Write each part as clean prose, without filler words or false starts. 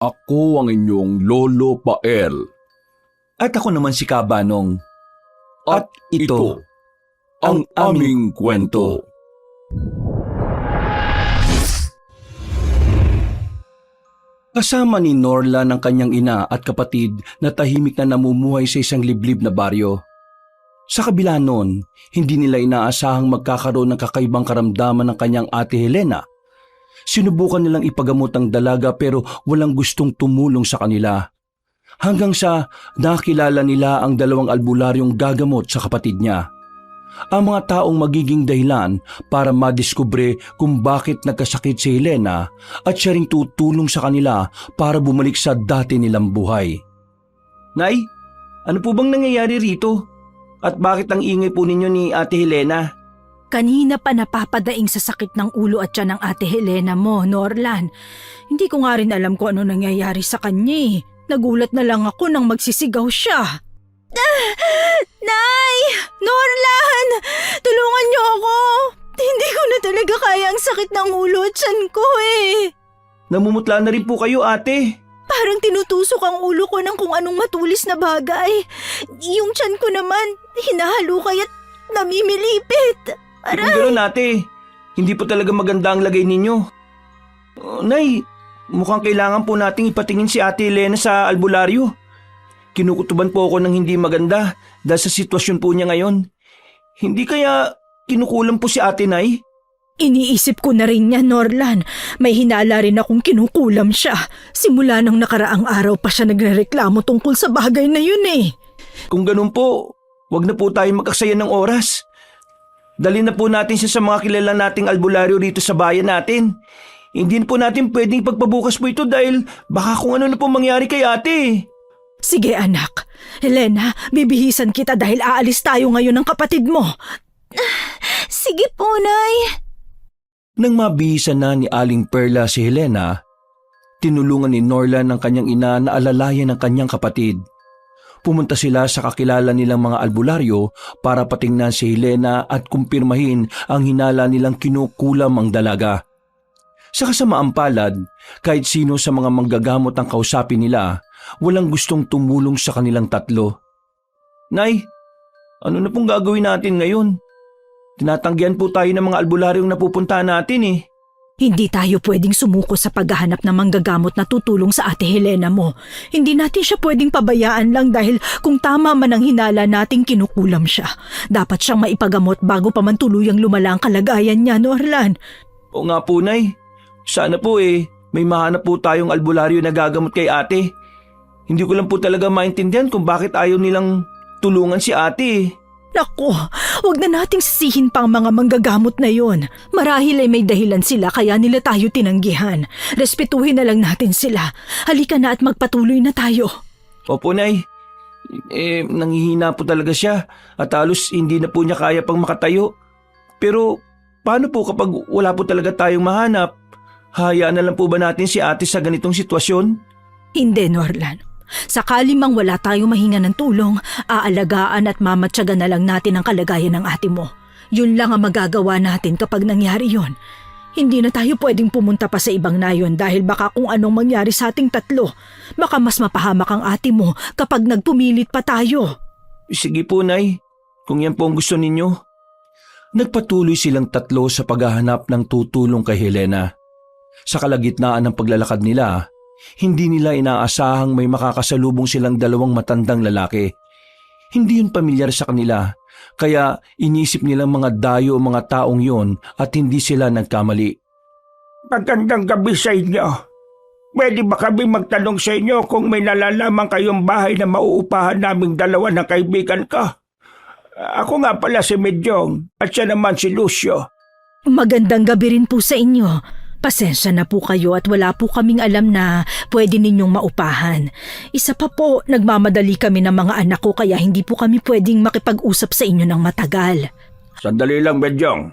Ako ang inyong Lolo Pael. At ako naman si Kabanong. At ito ang aming kwento. Kasama ni Norla ng kanyang ina at kapatid na tahimik na namumuhay sa isang liblib na baryo. Sa kabila nun, hindi nila inaasahang magkakaroon ng kakaibang karamdaman ng kanyang ate Helena. Sinubukan nilang ipagamot ang dalaga pero walang gustong tumulong sa kanila. Hanggang sa nakilala nila ang dalawang albularyong gagamot sa kapatid niya. Ang mga taong magiging dahilan para madiskubre kung bakit nagkasakit si Helena at siya ring tutulong sa kanila para bumalik sa dati nilang buhay. Nay, ano po bang nangyayari rito? At bakit ang ingay po ninyo ni Ate Helena? Kanina pa napapadaing sa sakit ng ulo at tiyan ng Ate Helena mo, Norlan. Hindi ko nga rin alam kung ano nangyayari sa kanya eh. Nagulat na lang ako nang magsisigaw siya. Nay! Norlan! Tulungan niyo ako! Hindi ko na talaga kaya ang sakit ng ulo at tiyan ko eh. Namumutla na rin po kayo, ate. Parang tinutusok ang ulo ko ng kung anong matulis na bagay. Yung tiyan ko naman, hinahalukay at namimilipit. Kung gano'n, ate, hindi po talaga maganda ang lagay ninyo. Nay, mukhang kailangan po nating ipatingin si Ate Helena sa albularyo. Kinukutuban po ako ng hindi maganda dahil sa sitwasyon po niya ngayon. Hindi kaya kinukulam po si Ate Nay? Iniisip ko na rin yan, Norlan. May hinala rin akong kinukulam siya. Simula ng nakaraang araw pa siya nagrereklamo tungkol sa bagay na yun eh. Kung ganun po, wag na po tayo magkaksaya ng oras. Dali na po natin siya sa mga kilala nating albularyo rito sa bayan natin. Hindi po natin pwedeng pagpabukas po ito dahil baka kung ano na po mangyari kay ate. Sige anak. Helena, bibihisan kita dahil aalis tayo ngayon ng kapatid mo. Sige po, Nay. Nang mabihisan na ni Aling Perla si Helena, tinulungan ni Norla ng kanyang ina na alalayan ng kanyang kapatid. Pumunta sila sa kakilala nilang mga albularyo para patingnan si Helena at kumpirmahin ang hinala nilang kinukulam ang dalaga. Sa kasamaang palad, kahit sino sa mga manggagamot ang kausapin nila, walang gustong tumulong sa kanilang tatlo. Nay, ano na pong gagawin natin ngayon? Tinatanggihan po tayo ng mga albularyong napupuntahan natin eh. Hindi tayo pwedeng sumuko sa paghahanap ng manggagamot na tutulong sa Ate Helena mo. Hindi natin siya pwedeng pabayaan lang dahil kung tama man ang hinala nating kinukulam siya. Dapat siyang maipagamot bago pa man tuluyang lumala ang kalagayan niya, Norlan. O nga po, Nay. Sana po may mahanap po tayong albularyo na gagamot kay ate. Hindi ko lang po talaga maintindihan kung bakit ayaw nilang tulungan si ate. Naku, huwag na nating sisihin pa ang mga manggagamot na yon. Marahil ay may dahilan sila kaya nila tayo tinanggihan. Respetuhin na lang natin sila. Halika na at magpatuloy na tayo. Opo, Nay. Nanghihina po talaga siya at halos hindi na po niya kaya pang makatayo. Pero paano po kapag wala po talaga tayong mahanap? Hayaan na lang po ba natin si ate sa ganitong sitwasyon? Hindi, Norlan. Sakali mang wala tayong mahinga ng tulong, aalagaan at mamatyagan na lang natin ang kalagayan ng ate mo. Yun lang ang magagawa natin kapag nangyari yon. Hindi na tayo pwedeng pumunta pa sa ibang nayon dahil baka kung anong mangyari sa ating tatlo. Baka mas mapahamak ang ate mo kapag nagpumilit pa tayo. Sige po, Nay. Kung yan po ang gusto ninyo. Nagpatuloy silang tatlo sa paghahanap ng tutulong kay Helena. Sa kalagitnaan ng paglalakad nila, hindi nila inaasahang may makakasalubong silang dalawang matandang lalaki. Hindi yun pamilyar sa kanila, kaya inisip nilang mga dayo o mga taong yon at hindi sila nagkamali. Magandang gabi sa inyo. Pwede ba kami magtanong sa inyo kung may nalalaman kayong bahay na mauupahan naming dalawa ng kaibigan ko? Ako nga pala si Medyong at siya naman si Lucio. Magandang gabi rin po sa inyo. Pasensya na po kayo at wala po kaming alam na pwede ninyong maupahan. Isa pa po, nagmamadali kami ng mga anak ko kaya hindi po kami pwedeng makipag-usap sa inyo ng matagal. Sandali lang, Medyong.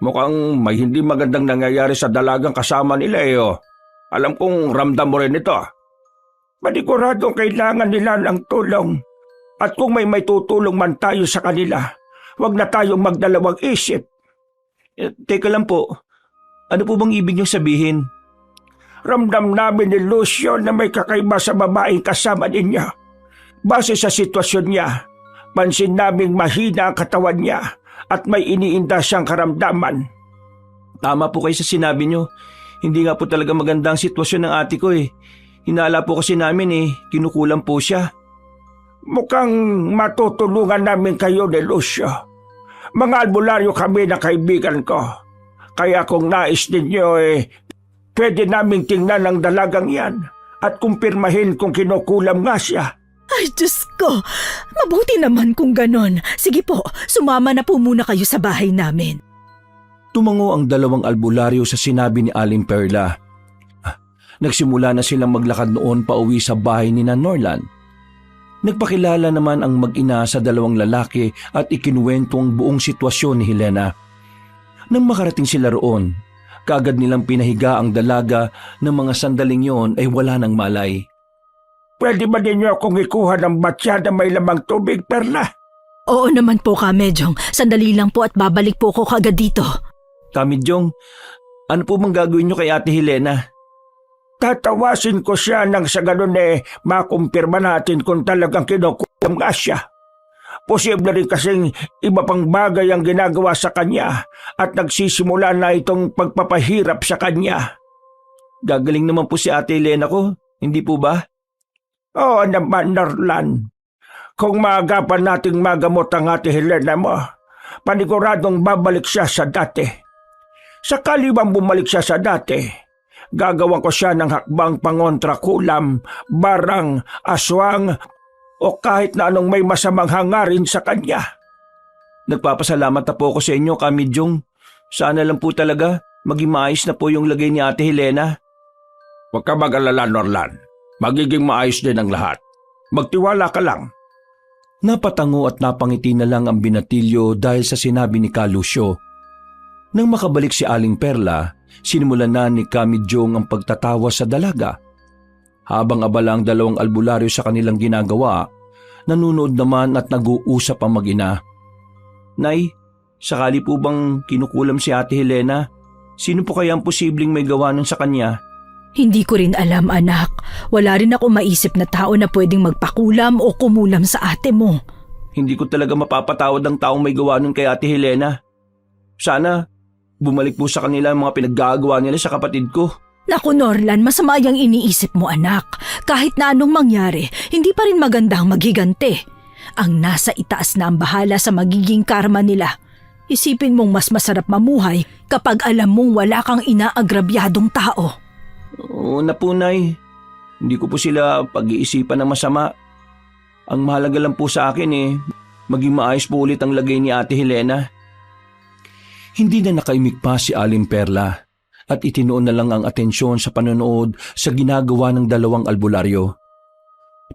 Mukhang may hindi magandang nangyayari sa dalagang kasama nila eh. Alam kong ramdam mo rin ito. Paniguradong kailangan nila ng tulong. At kung may tutulong man tayo sa kanila, huwag na tayong magdalawang isip. Teka lang po. Ano po bang ibig niyong sabihin? Ramdam namin ni Lucio na may kakaiba sa babaeng kasama ninyo. Base sa sitwasyon niya, pansin naming mahina ang katawan niya at may iniinda siyang karamdaman. Tama po kayo sa sinabi nyo. Hindi nga po talaga maganda ang sitwasyon ng ate ko eh. Hinala po kasi namin eh, kinukulam po siya. Mukhang matutulungan namin kayo ni Lucio. Mga albularyo kami na kaibigan ko. Kaya kung nais ninyo pwede naming tingnan ang dalagang yan at kumpirmahin kung kinukulam nga siya. Ay, Diyos ko! Mabuti naman kung ganon. Sige po, sumama na po muna kayo sa bahay namin. Tumango ang dalawang albularyo sa sinabi ni Aling Perla. Nagsimula na silang maglakad noon pauwi sa bahay ni Norlan. Nagpakilala naman ang mag-ina sa dalawang lalaki at ikinuwento ang buong sitwasyon ni Helena. Nang makarating sila roon, kaagad nilang pinahiga ang dalaga ng mga sandaling yon ay wala ng malay. Pwede ba ninyo akong ikuha ng batya na may lamang tubig, Perla? Oo naman po, Kamejong. Sandali lang po at babalik po ako kagad dito. Kamidjong, ano po bang gagawin nyo kay Ate Helena? Tatawasin ko siya nang sa ganun makumpirma natin kung talagang kinukulam nga siya. Posible rin kasing iba pang bagay ang ginagawa sa kanya at nagsisimula na itong pagpapahirap sa kanya. Gagaling naman po si Ate Helena ko, hindi po ba? Oo naman, Norlan. Kung maagapan nating magamot ang Ate Helena mo, paniguradong babalik siya sa dati. Sakali bang bumalik siya sa dati, gagawan ko siya ng hakbang pangontra kulam, barang, aswang, o kahit na anong may masamang hangarin sa kanya. Nagpapasalamat na po ako sa inyo, Kamidjong. Sana lang po talaga maging maayos na po yung lagay ni Ate Helena. Huwag ka mag-alala, Norlan. Magiging maayos din ang lahat. Magtiwala ka lang. Napatango at napangiti na lang ang binatilyo dahil sa sinabi ni Lucio. Nang makabalik si Aling Perla, sinimulan na ni Kamidjong ang pagtatawa sa dalaga. Habang abala ang dalawang albularyo sa kanilang ginagawa, nanunood naman at nag-uusap ang mag-ina. Nay, sakali po bang kinukulam si Ate Helena? Sino po kaya ang posibleng may gawa nun sa kanya? Hindi ko rin alam, anak. Wala rin ako maisip na tao na pwedeng magpakulam o kumulam sa ate mo. Hindi ko talaga mapapatawad ang taong may gawa nun kay Ate Helena. Sana bumalik po sa kanila ang mga pinaggagawa nila sa kapatid ko. Naku, Norlan, masama yung iniisip mo, anak. Kahit na anong mangyari, hindi pa rin magandang maghigante. Ang nasa itaas na ang bahala sa magiging karma nila. Isipin mong mas masarap mamuhay kapag alam mong wala kang inaagrabyadong tao. Oo na po, Nay. Hindi ko po sila pag-iisipan ng masama. Ang mahalaga lang po sa akin maging maayos po ulit ang lagay ni Ate Helena. Hindi na nakaimik pa si Aling Perla at itinoon na lang ang atensyon sa panonood sa ginagawa ng dalawang albularyo.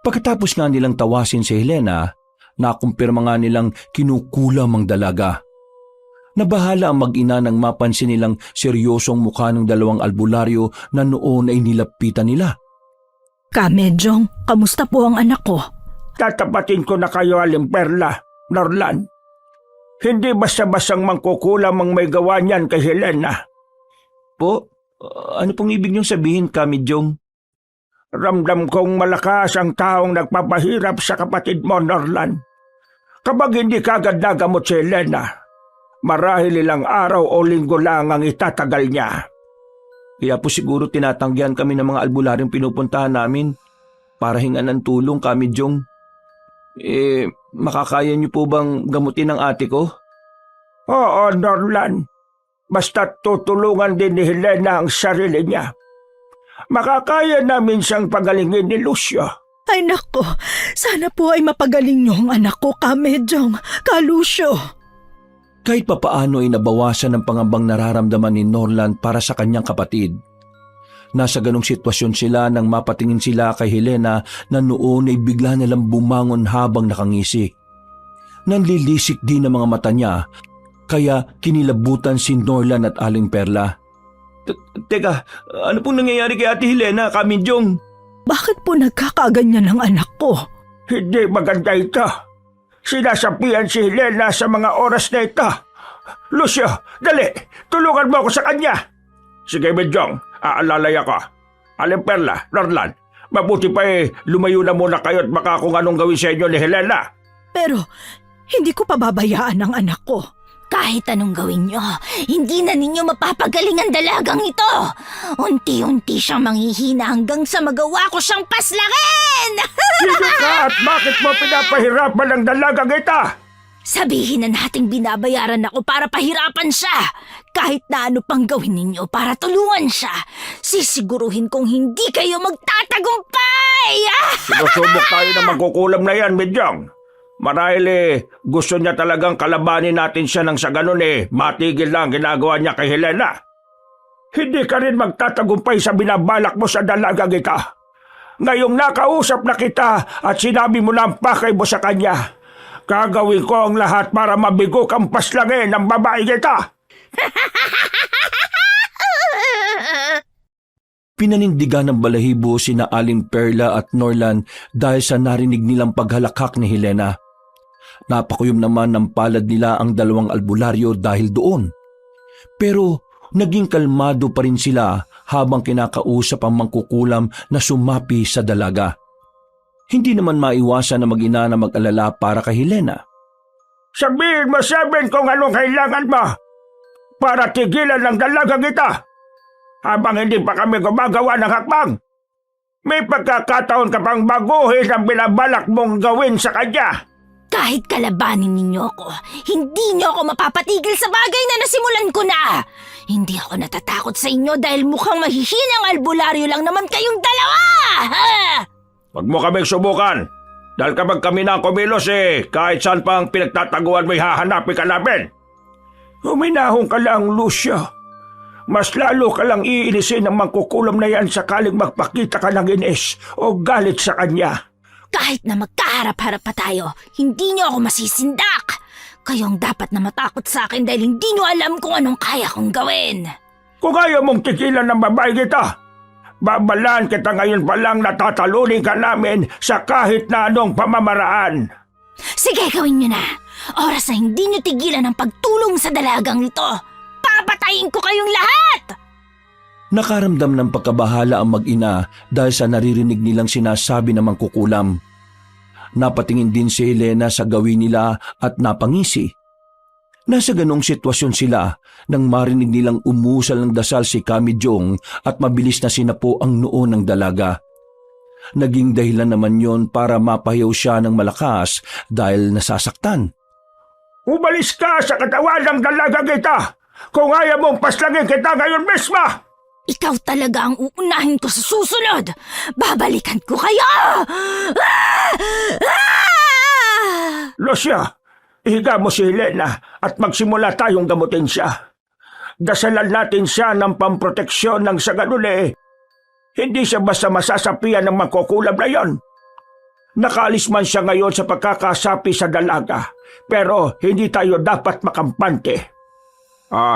Pagkatapos nga nilang tawasin si Helena, nakumpirma nga nilang kinukulam ang dalaga. Nabahala ang mag-ina nang mapansin nilang seryosong mukha ng dalawang albularyo na noon ay nilapitan nila. Kamejong, kamusta po ang anak ko? Tatapatin ko na kayo, Aling Perla, Norlan. Hindi basta-basang mangkukulam ang may gawa niyan kay Helena. Po, ano pong ibig niyong sabihin, Kamidjong? Ramdam kong malakas ang taong nagpapahirap sa kapatid mo, Norlan. Kapag hindi kagad nagamot si Helena, marahil ilang araw o linggo lang ang itatagal niya. Kaya po siguro tinatanggihan kami ng mga albularyong pinupuntahan namin para hingan ng tulong, Kamidjong. Makakaya niyo po bang gamutin ang ate ko? Oo, Norlan. Basta tutulungan din ni Helena ang sarili niya. Makakaya namin siyang pagalingin ni Lucio. Ay nako, sana po ay mapagaling niyo ang anak ko, Kamejong, Lucio. Kahit papaano ay nabawasan ang pangambang nararamdaman ni Norlan para sa kanyang kapatid. Nasa ganong sitwasyon sila nang mapatingin sila kay Helena na noon ay bigla nalang bumangon habang nakangisi. Nanlilisik din ang mga mata niya, kaya kinilabutan si Norlan at Aling Perla. Teka, ano pong nangyayari kay Ate Helena, Kamidjong? Bakit po nagkakaganyan ang anak ko? Hindi maganda ito. Sinasapian si Helena sa mga oras na ito. Lucio, dali, tulungan mo ako sa kanya. Sige, Medjong, aalalay ako. Aling Perla, Norlan, mabuti pa lumayo na muna kayo at baka kung anong gawin sa inyo ni Helena. Pero hindi ko pababayaan ang anak ko. Kahit anong gawin nyo, hindi na ninyo mapapagaling ang dalagang ito. Unti-unti siyang manghihina hanggang sa magawa ko siyang paslangin! Sino ka at bakit mo pinapahirapan ang dalagang ito? Sabihin na nating binabayaran ako para pahirapan siya. Kahit na ano pang gawin ninyo para tulungan siya, sisiguruhin kong hindi kayo magtatagumpay! Sinusubok tayo na magkukulam na yan, Midyong. Marahil gusto niya talagang kalabanin natin siya nang sa ganun matigil lang ginagawa niya kay Helena. Hindi ka rin magtatagumpay sa binabalak mo sa dalagang ita. Ngayong nakausap na kita at sinabi mo na ang pakay mo sa kanya, gagawin ko ang lahat para mabigo kang paslangin ng babae kita. Pinanindigan ng balahibo sina Aling Perla at Norlan dahil sa narinig nilang paghalakhak ni Helena. Napakuyom naman ng palad nila ang dalawang albularyo dahil doon. Pero naging kalmado pa rin sila habang kinakausap ang mangkukulam na sumapi sa dalaga. Hindi naman maiwasan na mag-ina na mag-alala para kay Helena. Sabihin mo sa amin kung anong kailangan mo para tigilan ng dalagang ita. Habang hindi pa kami gumagawa ng hakbang, may pagkakataon ka pang baguhin ang binabalak mong gawin sa kanya. Kahit kalabanin ninyo ako, hindi niyo ako mapapatigil sa bagay na nasimulan ko na. Hindi ako natatakot sa inyo dahil mukhang mahihinang albularyo lang naman kayong dalawa! Huwag mo kaming subukan. Dahil kapag kami na kumilos kahit saan pa ang pinagtataguan mo'y hahanapin ka namin. Huminahon ka lang, Lucio. Mas lalo ka lang iinisin ng mangkukulam na yan sakaling magpakita ka ng inis o galit sa kanya. Kahit na magkaharap-harap pa tayo, hindi niyo ako masisindak. Kayong dapat na matakot sa akin dahil hindi niyo alam kung anong kaya kong gawin. Kung ayaw mong tigilan ng babae kita, babalaan kita ngayon pa lang na tatalunin ka namin sa kahit na anong pamamaraan. Sige, gawin niyo na. Oras na hindi niyo tigilan ang pagtulong sa dalagang ito. Papatayin ko kayong lahat! Nakaramdam ng pagkabahala ang mag-ina dahil sa naririnig nilang sinasabi ng mangkukulam. Napatingin din si Helena sa gawin nila at napangisi. Nasa ganong sitwasyon sila nang marinig nilang umusal ng dasal si Kamijong at mabilis na sinapo ang noo ng dalaga. Naging dahilan naman yon para mapahiyaw siya ng malakas dahil nasasaktan. Umalis ka sa katawan ng dalaga kita! Kung ayaw mong paslangin kita ngayon mismo! Ikaw talaga ang uunahin ko sa susunod! Babalikan ko kayo! Lucia, ihiga mo si Helena at magsimula tayong gamutin siya. Dasalan natin siya ng pamproteksyon ng sa ganun hindi siya basta masasapian ng mangkukulam na yon. Nakaalis man siya ngayon sa pagkakasapi sa dalaga, pero hindi tayo dapat makampante.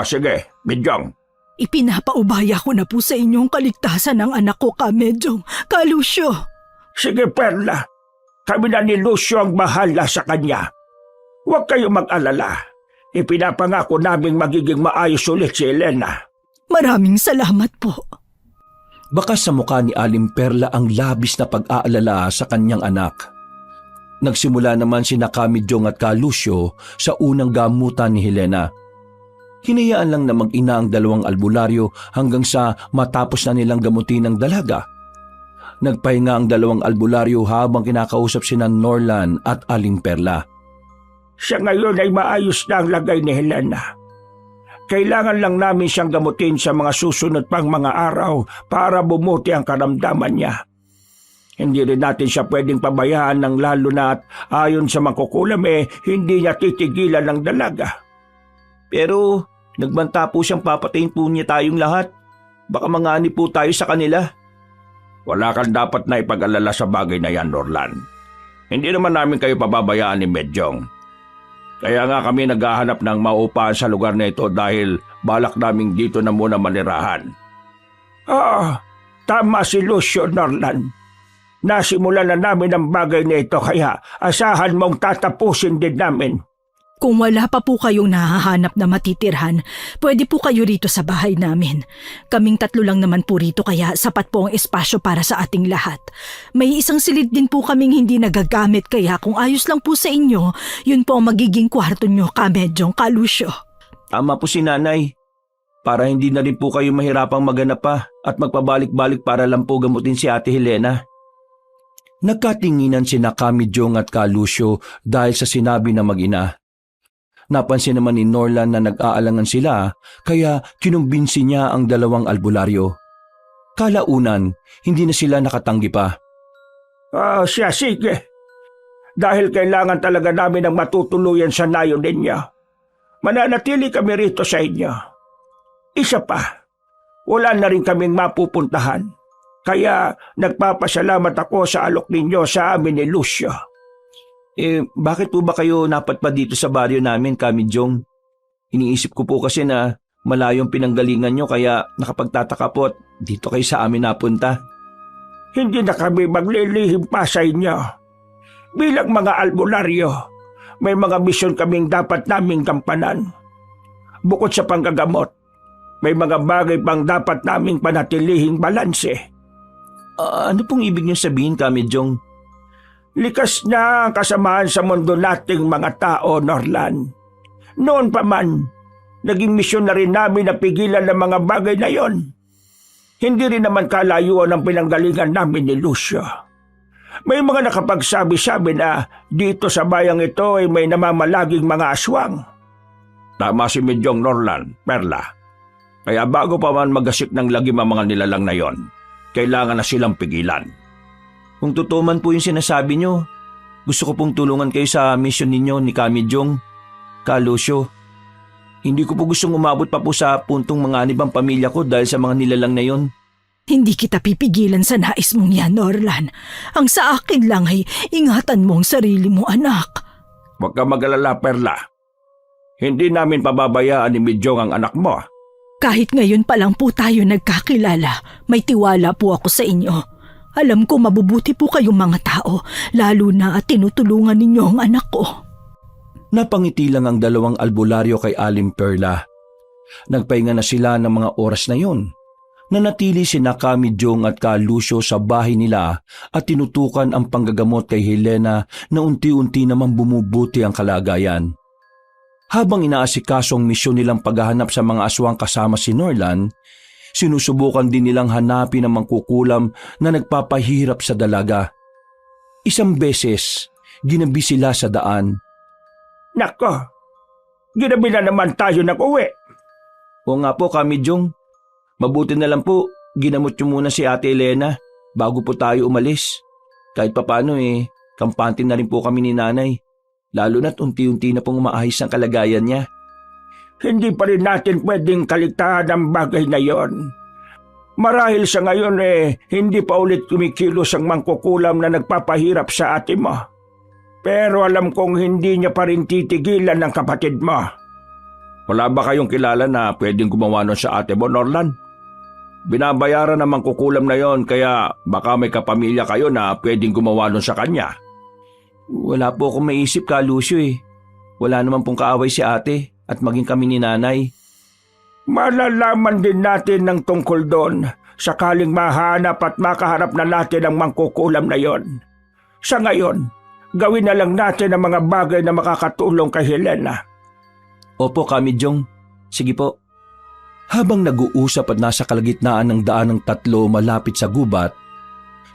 Sige, Midyong. Ipinapaubaya ko na po sa inyong kaligtasan ng anak ko, Kamejong, Lucio. Sige, Perla. Kami na ni Lucio ang bahala sa kanya. Huwag kayong mag-alala. Ipinapangako naming magiging maayos ulit si Helena. Maraming salamat po. Bakas sa mukha ni Aling Perla ang labis na pag-aalala sa kanyang anak. Nagsimula naman sina Kamijong at Lucio sa unang gamutan ni Helena. Hinayaan lang na mag-ina ang dalawang albularyo hanggang sa matapos na nilang gamutin ang dalaga. Nagpahinga ang dalawang albularyo habang kinakausap sina Norlan at Aling Perla. Siya ngayon ay maayos na ang lagay ni Helena. Kailangan lang namin siyang gamutin sa mga susunod pang mga araw para bumuti ang karamdaman niya. Hindi rin natin siya pwedeng pabayaan ng lalo na at ayon sa mangkukulam hindi niya titigilan ng dalaga. Pero nagbanta po siyang papatayin po niya tayong lahat. Baka mangani po tayo sa kanila. Wala kang dapat na ipag-alala sa bagay na yan, Norlan. Hindi naman namin kayo pababayaan ni Medyong. Kaya nga kami naghahanap ng maupahan sa lugar na ito dahil balak naming dito na muna manirahan. Tama si Lucio, Norlan. Nasimulan na namin ang bagay na ito kaya asahan mong tatapusin din namin. Kung wala pa po kayong nahahanap na matitirhan, pwede po kayo rito sa bahay namin. Kaming 3 lang naman po rito kaya sapat po ang espasyo para sa ating lahat. May isang silid din po kaming hindi nagagamit kaya kung ayos lang po sa inyo, yun po ang magiging kwarto nyo, Kamedyong, Kalusyo. Tama po si nanay. Para hindi na rin po kayo mahirapang maghanap pa at magpabalik-balik para lang po gamutin si Ate Helena. Nagkatinginan sina Kamidyong at Kalusyo dahil sa sinabi ng mag-ina. Napansin naman ni Norlan na nag-aalangan sila kaya kinumbinsi niya ang 2 albularyo. Kalaunan, hindi na sila nakatanggi pa. Siya, sige. Dahil kailangan talaga namin ng matutuluyan sa nayon ninyo. Mananatili kami rito sa inyo. Isa pa, wala na rin kaming mapupuntahan. Kaya nagpapasalamat ako sa alok ninyo sa amin ni Lucio. Bakit po ba kayo napadpad dito sa baryo namin, Kamidyong? Iniisip ko po kasi na malayong pinanggalingan nyo kaya nakapagtataka po at dito kayo sa amin napunta. Hindi na kami maglilihim pa sa inyo. Bilang mga albularyo, may mga misyon kaming dapat naming gampanan. Bukod sa panggagamot, may mga bagay pang dapat naming panatilihing balanse. Ano pong ibig nyo sabihin, Kamidyong? Likas na ang kasamaan sa mundo nating mga tao, Norlan. Noon pa man, naging misyon na rin namin na pigilan ng mga bagay na yon. Hindi rin naman kalayuan ang pinanggalingan namin ni Lucio. May mga nakapagsabi-sabi na dito sa bayang ito ay may namamalaging mga aswang. Tama si Medyong, Norlan, Perla. Kaya bago pa man magasik ng lagim ang mga nilalang na yon, kailangan na silang pigilan. Kung totoo man po yung sinasabi nyo, gusto ko pong tulungan kayo sa mission ninyo ni Kamidyong, Kalusyo. Hindi ko po gustong umabot pa po sa puntong manganib ang pamilya ko dahil sa mga nilalang na yon. Hindi kita pipigilan sa nais mong yan, Norlan. Ang sa akin lang ay ingatan mo ang sarili mo, anak. Huwag ka mag-alala, Perla. Hindi namin pababayaan ni Medyong ang anak mo. Kahit ngayon pa lang po tayo nagkakilala, may tiwala po ako sa inyo. Alam ko mabubuti po kayong mga tao, lalo na at tinutulungan ninyo ang anak ko. Napangiti lang ang 2 albularyo kay Aling Perla. Nagpahinga na sila ng mga oras na yon. Nanatili sina Kamidyong at Kalusyo sa bahay nila at tinutukan ang panggagamot kay Helena na unti-unti naman bumubuti ang kalagayan. Habang inaasikaso ang misyon nilang paghahanap sa mga aswang kasama si Norlan, sinusubukan din nilang hanapin ang mangkukulam na nagpapahirap sa dalaga. Isang beses, ginabi sila sa daan. Nako, ginabi na naman tayo nag-uwi. O nga po, Kamidyong. Mabuti na lang po, ginamot niyo muna si Ate Helena bago po tayo umalis. Kahit papano kampante na rin po kami ni nanay. Lalo na't unti-unti na pong umaahis ang kalagayan niya. Hindi pa rin natin pwedeng kaligtaan ang bagay na yon. Marahil sa ngayon hindi pa ulit kumikilos ang mangkukulam na nagpapahirap sa ate mo. Pero alam kong hindi niya pa rin titigilan ng kapatid mo. Wala ba kayong kilala na pwedeng gumawa nun sa ate mo, Norlan? Binabayaran ng mangkukulam na yon kaya baka may kapamilya kayo na pwedeng gumawa nun sa kanya. Wala po akong maisip, Kalusyo Wala naman pong kaaway si ate at maging kami ni nanay. Malalaman din natin ng tungkol doon sakaling mahanap at makaharap na natin ang mangkukulam na yon. Sa ngayon, gawin na lang natin ang mga bagay na makakatulong kay Helena. Opo, Kamidyong. Sige po. Habang nag-uusap at nasa kalagitnaan ng daan ng 3 malapit sa gubat,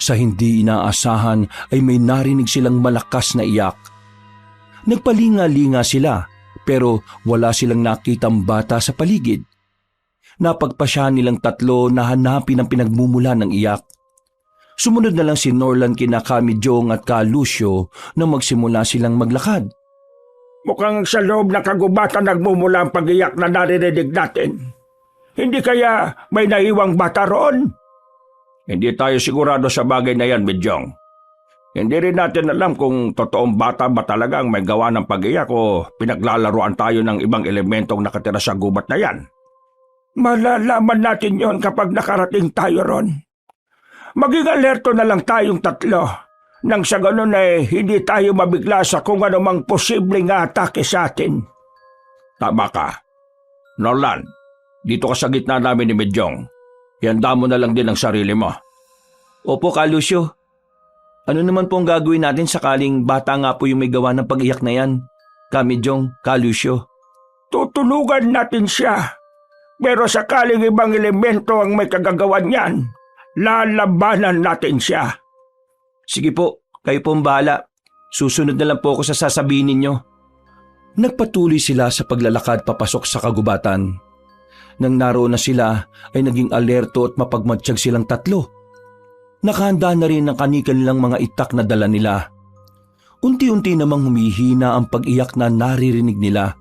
sa hindi inaasahan ay may narinig silang malakas na iyak. Nagpalinga-linga sila pero wala silang nakitang bata sa paligid. Napagpasya nilang 3 na hanapin ang pinagmumula ng iyak. Sumunod na lang si Norlan kina Kamidyong at Kalusyo na magsimula silang maglakad. Mukhang sa loob ng kagubatan nagmumula ang pag-iyak na naririnig natin. Hindi kaya may naiwang bata roon? Hindi tayo sigurado sa bagay na yan, Medyong. Hindi rin natin alam kung totoong bata ba talaga ang may gawa ng pag-iyak o pinaglalaroan tayo ng ibang elementong nakatira sa gubat na yan. Malalaman natin yon kapag nakarating tayo ron. Maging alerto na lang tayong 3 Nang sa ganun ay hindi tayo mabigla sa kung anumang posibleng atake sa atin. Tama ka. Norlan, dito ka sa gitna namin ni Medyong. Ihanda mo na lang din ang sarili mo. Opo, Ka Lucio. Ano naman po ang gagawin natin sakaling bata nga po yung may gawa ng pag-iyak na yan? Ka Medyong, Ka Lucio. Tutulugan natin siya. Pero sakaling ibang elemento ang may kagagawan niyan, lalabanan natin siya. Sige po, kayo po ang bahala. Susunod na lang po ako sa sasabihin ninyo. Nagpatuloy sila sa paglalakad papasok sa kagubatan. Nang naroon na sila ay naging alerto at mapagmatsyag silang tatlo. Nakahanda na rin ang kanilang mga itak na dala nila. Unti-unti namang humihina ang pag-iyak na naririnig nila.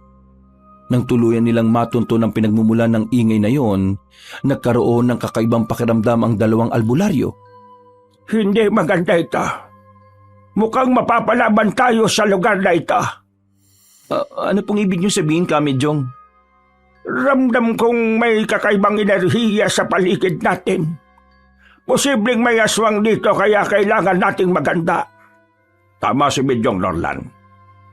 Nang tuluyan nilang matunto ng pinagmumulan ng ingay na yon, nagkaroon ng kakaibang pakiramdam ang dalawang albularyo. Hindi maganda ito. Mukhang mapapalaban tayo sa lugar na ito. Ano pong ibig niyo sabihin, Ka Medyong? Ramdam kong may kakaibang enerhiya sa paligid natin. Posibleng may aswang dito kaya kailangan nating maganda. Tama si Medyong, Norlan.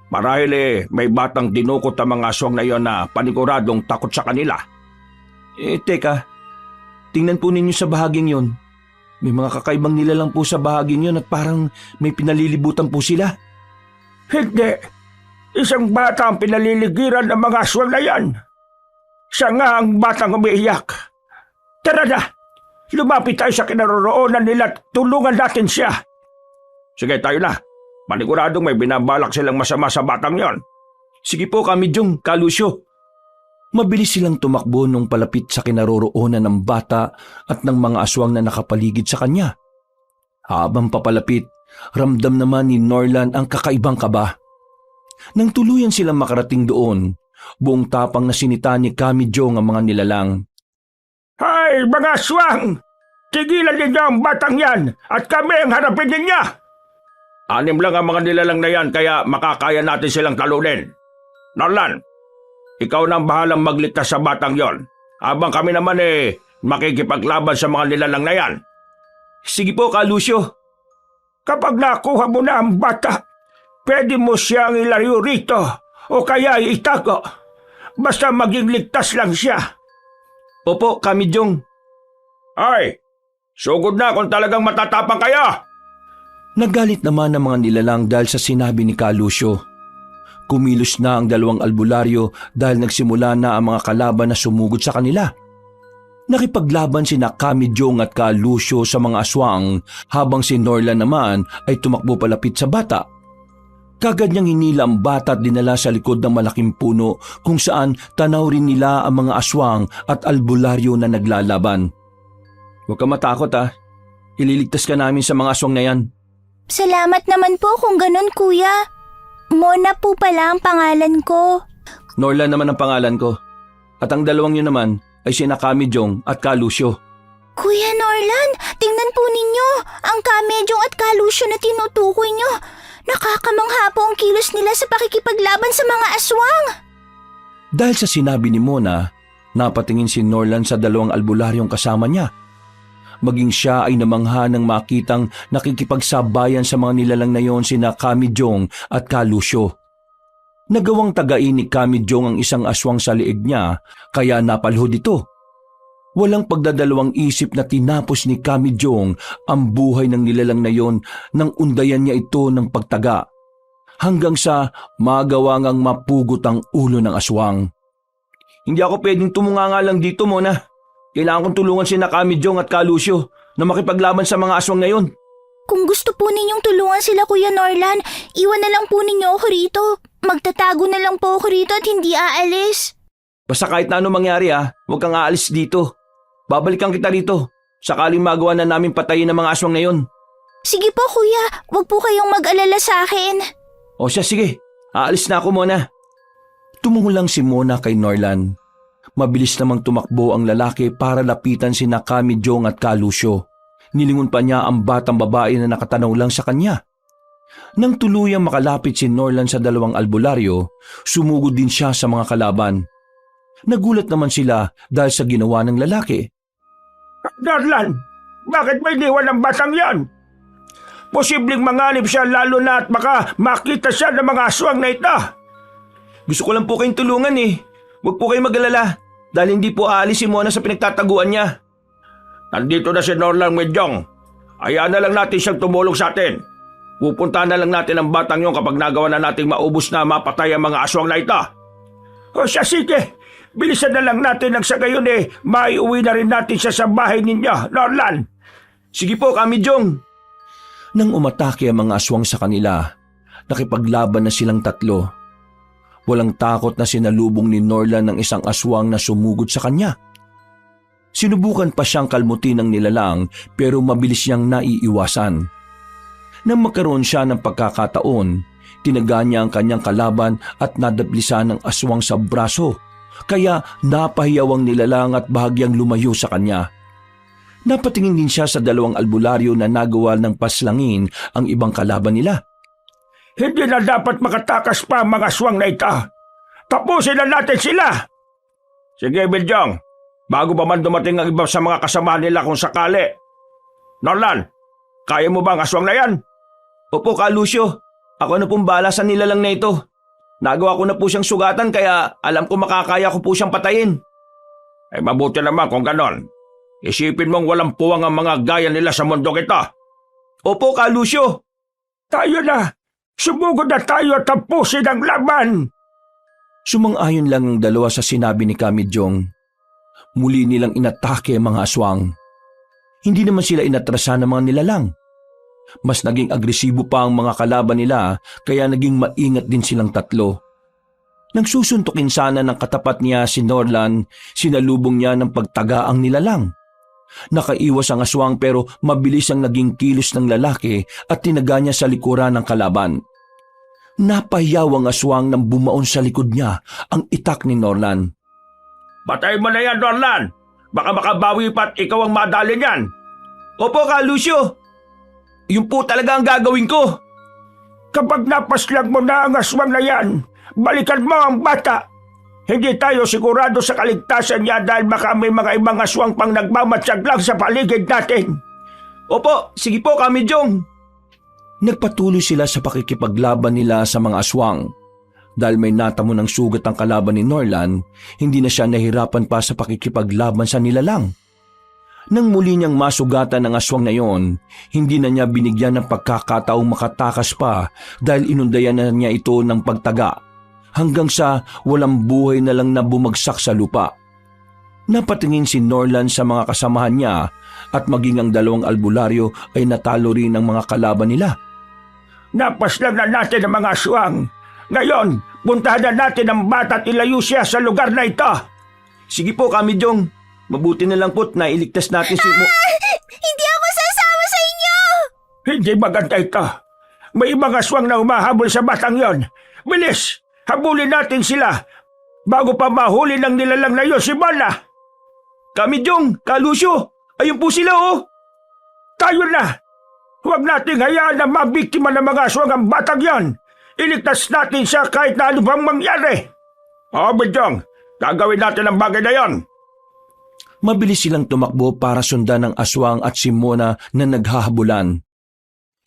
Marahil may batang dinukot ang mga aswang na iyon na paniguradong takot sa kanila. Teka. Tingnan po ninyo sa bahaging yon. May mga kakaibang nilalang po sa bahaging yon at parang may pinalilibutan po sila. Hindi. Isang bata ang pinaliligiran ng mga aswang na yan. Siya nga ang batang umiiyak. Tara na. Lumapit tayo sa kinaroroonan nila at tulungan natin siya. Sige, tayo na. Paniguradong may binabalak silang masama sa batang yon. Sige po, Ka Medyong, Ka Lucio. Mabilis silang tumakbo nung palapit sa kinaroroonan ng bata at ng mga aswang na nakapaligid sa kanya. Habang papalapit, ramdam naman ni Norlan ang kakaibang kaba. Nang tuluyan silang makarating doon, buong tapang na sinita ni Ka Medyong ang mga nilalang. Hay, mga aswang! Tigilan ninyo ang batang yan at kami ang harapin ninyo! 6 lang ang mga nilalang na yan kaya makakaya natin silang talunin. Norlan, ikaw na ang bahalang magligtas sa batang yon. Habang kami naman makikipaglaban sa mga nilalang na yan. Sige po, Ka Lucio. Kapag nakuha mo na ang bata, pwede mo siyang ilayo rito o kaya itago. Basta maging ligtas lang siya. Opo, Ka Medyong. Ay, sugod na kung talagang matatapang kayo! Nagalit naman ang mga nilalang dahil sa sinabi ni Ka Lucio. Kumilos na ang dalawang albularyo dahil nagsimula na ang mga kalaban na sumugod sa kanila. Nakipaglaban sina Ka Medyong at Ka Lucio sa mga aswang habang si Norlan naman ay tumakbo palapit sa bata. Kagad niyang hinila ang bata at dinala sa likod ng malaking puno kung saan tanaw rin nila ang mga aswang at albularyo na naglalaban. Huwag ka matakot ha. Ililigtas ka namin sa mga aswang na yan. Salamat naman po kung ganun, kuya. Mona po pala ang pangalan ko. Norlan naman ang pangalan ko. At ang dalawang yun naman ay sina Ka Medyong at Ka Lucio. Kuya Norlan, tingnan po ninyo. Ang Ka Medyong at Ka Lucio na tinutukoy nyo. Nakakamangha po ang kilos nila sa pakikipaglaban sa mga aswang. Dahil sa sinabi ni Mona, napatingin si Norlan sa dalawang albularyong kasama niya. Maging siya ay namangha nang makitang nakikipagsabayan sa mga nilalang na yon sina Ka Medyong at Ka Lucio. Nagawang tagain ni Ka Medyong ang isang aswang sa liig niya kaya napalhod ito. Walang pagdadalawang isip na tinapos ni Ka Medyong ang buhay ng nilalang na yon nang undayan niya ito ng pagtaga. Hanggang sa magawa ngang mapugot ang ulo ng aswang. Hindi ako pwedeng tumunganga lang dito, Mona. Kailangan kong tulungan sina Ka Medyong at Ka Lucio na makipaglaban sa mga aswang na yon. Kung gusto po ninyong tulungan sila, Kuya Norlan, iwan na lang po ninyo ako rito. Magtatago na lang po ako rito at hindi aalis. Basta kahit na ano mangyari huwag kang aalis dito. Babalikan kita rito, sakaling magawa na namin patayin ang mga aswang na yon. Sige po, Kuya. Huwag po kayong mag-alala sa akin. O siya, sige. Aalis na ako, Mona. Tumungo lang si Mona kay Norlan. Mabilis namang tumakbo ang lalaki para lapitan sina Ka Medyong at Ka Lucio. Nilingon pa niya ang batang babae na nakatanaw lang sa kanya. Nang tuluyang makalapit si Norlan sa dalawang albularyo, sumugod din siya sa mga kalaban. Nagulat naman sila dahil sa ginawa ng lalaki. Norlan, bakit may iniwan ang batang yan? Posibleng manganib siya lalo na at baka makita siya ng mga aswang na ito. Gusto ko lang po kayong tulungan eh. Huwag po kayong mag-alala dahil hindi po aalis si Mona sa pinagtataguan niya. Nandito na si Norlan Medyong. Hayaan na lang natin siyang tumulong sa atin. Pupuntahan na lang natin ang batang yon kapag nagawa na nating maubos na mapatay ang mga aswang na ito. O siya, sige. Bilisan na lang natin ang sa gayon maiuwi na rin natin siya sa bahay ninyo, Norlan. Sige po, Kamijong. Nang umatake ang mga aswang sa kanila, nakipaglaban na silang tatlo. Walang takot na sinalubong ni Norlan ng isang aswang na sumugod sa kanya. Sinubukan pa siyang kalmutin ng nilalang pero mabilis niyang naiiwasan. Nang magkaroon siya ng pagkakataon, tinaga niya ang kanyang kalaban at nadaplisan ng aswang sa braso, kaya napahiyaw ang nilalang at bahagyang lumayo sa kanya. Napatingin din siya sa dalawang albularyo na nagawa ng paslangin ang ibang kalaban nila. Hindi na dapat makatakas pa ang mga aswang na ito. Tapusin na natin sila. Sige, Medyong. Bago pa man dumating ang iba sa mga kasama nila kung sakali. Norlan, kaya mo ba ang aswang na yan? Opo, Ka Lucio. Ako na pong bahala sa nilalang na ito. Nagawa ko na po siyang sugatan kaya alam ko makakaya ko po siyang patayin. Ay mabuti naman kung ganon. Isipin mong walang puwang ang mga gaya nila sa mundong ito. Opo, Ka Lucio. Tayo na! Sumugod na tayo at tapusin ang laban! Sumang-ayon lang ang dalawa sa sinabi ni Kamijong. Muli nilang inatake ang mga aswang. Hindi naman sila inatrasan ng mga nilalang. Mas naging agresibo pa ang mga kalaban nila kaya naging maingat din silang tatlo. Nang susuntukin sana ng katapat niya si Norlan, sinalubong niya ng pagtaga ang nilalang. Nakaiwas ang aswang pero mabilis ang naging kilos ng lalaki at tinaga niya sa likuran ng kalaban. Napahiyaw ang aswang nang bumaon sa likod niya ang itak ni Norlan. Patay mo na yan, Norlan! Baka makabawi pa't ikaw ang madali niyan! Opo, Ka Lucio! Yun po talaga ang gagawin ko! Kapag napaslang mo na ang aswang na yan, balikan mo ang bata! Hindi tayo sigurado sa kaligtasan niya dahil baka may mga ibang aswang pang nagmamatsyag lang sa paligid natin. Opo, sige po, Kamijong. Nagpatuloy sila sa pakikipaglaban nila sa mga aswang. Dahil may natamo ng sugat ang kalaban ni Norlan, hindi na siya nahirapan pa sa pakikipaglaban sa nilalang. Nang muli niyang masugatan ang aswang na yon, hindi na niya binigyan ng pagkakataong makatakas pa dahil inundayan na niya ito ng pagtaga. Hanggang sa walang buhay na lang na bumagsak sa lupa. Napatingin si Norlan sa mga kasamahan niya at maging ang dalawang albularyo ay natalo rin ang mga kalaban nila. Napaslang na natin ang mga aswang. Ngayon, puntahan na natin ang bata at ilayo siya sa lugar na ito. Sige po, Kamijong. Mabuti na lang po't nailigtas natin si Hindi ako sasama sa inyo! Hindi maganda ito. May ibang aswang na humahabol sa batang yon. Bilis! Habulin natin sila bago pa mahuli ng nilalang na yun si Mona. Kamijong, Ka Lucio, ayun po sila oh. Tayo na. Huwag nating hayaan na mabiktima ng mga aswang ang batang yon. Iligtas natin siya kahit na ano bang mangyari. Oo, Medyong. Gagawin natin ang bagay na yon. Mabilis silang tumakbo para sundan ng aswang at si Mona na naghahabulan.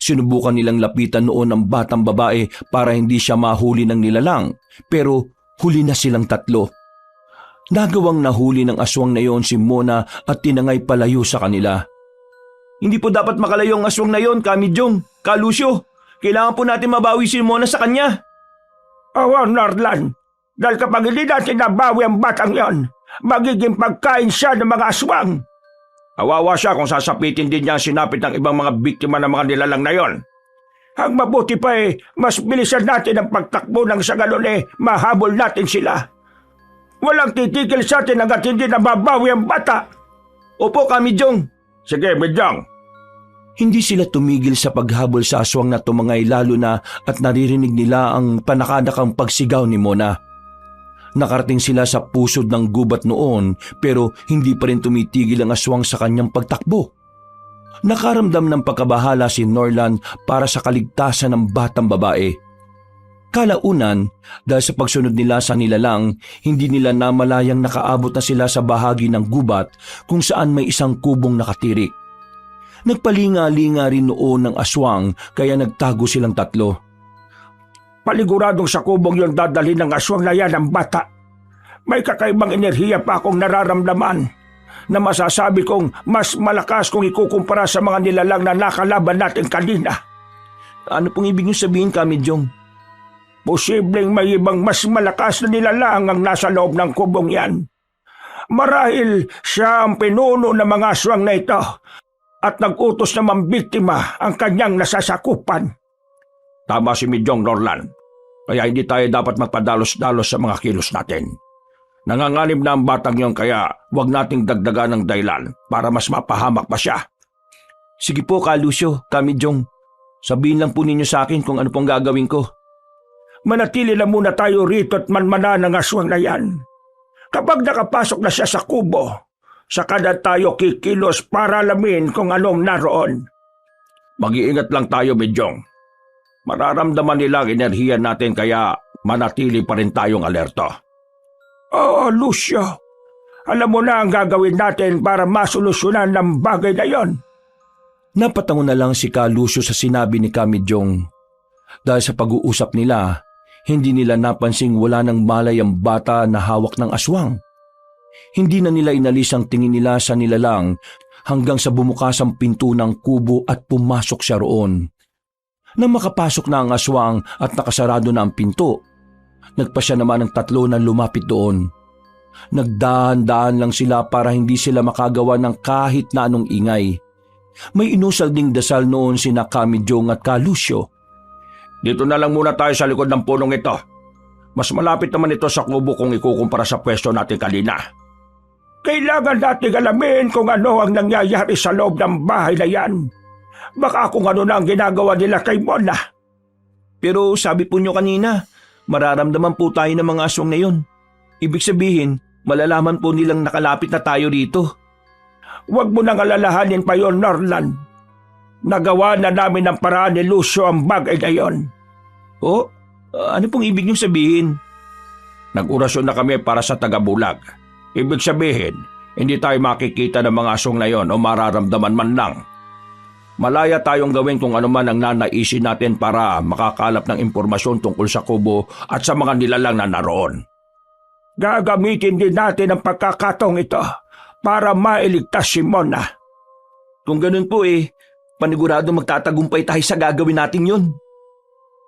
Sinubukan nilang lapitan noon ang batang babae para hindi siya mahuli ng nilalang, pero huli na silang tatlo. Nagawang nahuli ng aswang na yon si Mona at tinangay palayo sa kanila. Hindi po dapat makalayo ang aswang na yon, Kamijong, Ka Lucio. Kailangan po natin mabawi si Mona sa kanya. Oo, Norlan. Dahil kapag hindi natin nabawi ang batang yon, magiging pagkain siya ng mga aswang. Awawa siya kung sasapitin din niya ang sinapit ng ibang mga biktima ng mga nilalang na yon. Ang mabuti pa mas bilisan natin ang pagtakbo ng sa ganun mahabol natin sila. Walang titigil sa atin hanggat hindi nababawi ang bata. Opo, Kamijong. Sige, Medyong. Hindi sila tumigil sa paghabol sa aswang na tumangay lalo na at naririnig nila ang panakadakang pagsigaw ni Mona. Nakarating sila sa pusod ng gubat noon pero hindi pa rin tumitigil ang aswang sa kanyang pagtakbo. Nakaramdam ng pagkabahala si Norlan para sa kaligtasan ng batang babae. Kalaunan, dahil sa pagsunod nila sa nilalang, hindi nila namalayang nakaabot na sila sa bahagi ng gubat kung saan may isang kubong nakatirik. Nagpalinga-linga rin noon ng aswang kaya nagtago silang tatlo. Paliguradong sa kubong yung dadalhin ng aswang na yan ang bata. May kakaibang enerhiya pa akong nararamdaman na masasabi kong mas malakas kung ikukumpara sa mga nilalang na nakalaban natin kanina. Ano pong ibig niyo sabihin, Kamidyong? Posibleng may ibang mas malakas na nilalang ang nasa loob ng kubong yan. Marahil siya ang pinuno ng mga aswang na ito at nag-utos na mambiktima ang kanyang nasasakupan. Tama si Midyong, Norlan. Kaya hindi tayo dapat magpadalos-dalos sa mga kilos natin. Nanganganib na ang batang yon kaya huwag nating dagdagan ng dahilan para mas mapahamak pa siya. Sige po, Kalusyo, Kamidyong. Sabihin lang po ninyo sa akin kung ano pong gagawin ko. Manatili lang muna tayo rito at manmana ng aswang na yan. Kapag nakapasok na siya sa kubo, saka na tayo kikilos para alamin kung anong naroon. Mag-iingat lang tayo, Midyong. Mararamdaman nila ang enerhiya natin kaya manatili pa rin tayong alerto. Oo, Lucio. Alam mo na ang gagawin natin para masolusyonan ng bagay na yon. Napatango na lang si Kalusyo sa sinabi ni Kamidyong. Dahil sa pag-uusap nila, hindi nila napansing wala ng malay ang bata na hawak ng aswang. Hindi na nila inalis ang tingin nila sa nilalang hanggang sa bumukas ang pinto ng kubo at pumasok siya roon. Nang makapasok na ang aswang at nakasarado na ang pinto, nagpasya naman ang tatlo na lumapit doon. Nagdahan-dahan lang sila para hindi sila makagawa ng kahit na anong ingay. May inusal ding dasal noon sina Kamidyong at Kalusyo. Dito na lang muna tayo sa likod ng punong ito. Mas malapit naman ito sa kubo kung ikukumpara sa pwesto natin kanina. Kailangan natin alamin kung ano ang nangyayari sa loob ng bahay na yan. Baka kung ano na ang ginagawa nila kay Mona. Pero sabi po nyo kanina, mararamdaman po tayo ng mga aswang na yun. Ibig sabihin, malalaman po nilang nakalapit na tayo rito. Huwag mo nang alalahanin pa yon, Norlan. Nagawa na namin ng paraan ni Lucio ang bagay na yon. Oh, ano pong ibig nyo sabihin? Nag-orasyon na kami para sa tagabulag. Ibig sabihin, hindi tayo makikita ng mga aswang na yon o mararamdaman man lang. Malaya tayong gawin kung ano man ang nanaisin natin para makakalap ng impormasyon tungkol sa kubo at sa mga nilalang na naroon. Gagamitin din natin ang pagkakataong ito para mailigtas si Mona. Kung ganun po panigurado magtatagumpay tayo sa gagawin natin yun.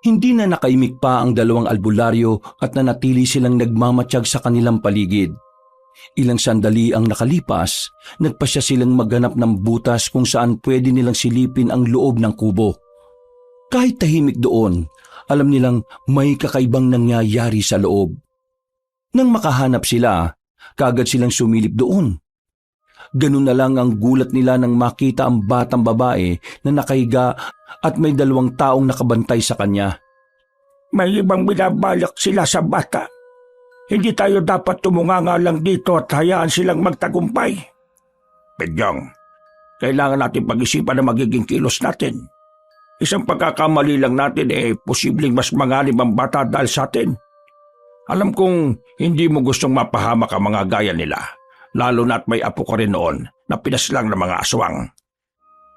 Hindi na nakaimik pa ang dalawang albularyo at nanatili silang nagmamatsyag sa kanilang paligid. Ilang sandali ang nakalipas, nagpasya silang maghanap ng butas kung saan pwede nilang silipin ang loob ng kubo. Kahit tahimik doon, alam nilang may kakaibang nangyayari sa loob. Nang makahanap sila, kagad silang sumilip doon. Ganun na lang ang gulat nila nang makita ang batang babae na nakahiga at may dalawang taong nakabantay sa kanya. May ibang binabalak sila sa bata. Hindi tayo dapat tumunganga lang dito at hayaan silang magtagumpay. Pedyong, kailangan natin pag-isipan ang magiging kilos natin. Isang pagkakamali lang natin posibleng mas manganib ang bata dahil sa atin. Alam kong hindi mo gustong mapahamak ang mga gaya nila, lalo na't may apo ka rin noon na pinaslang ng mga aswang.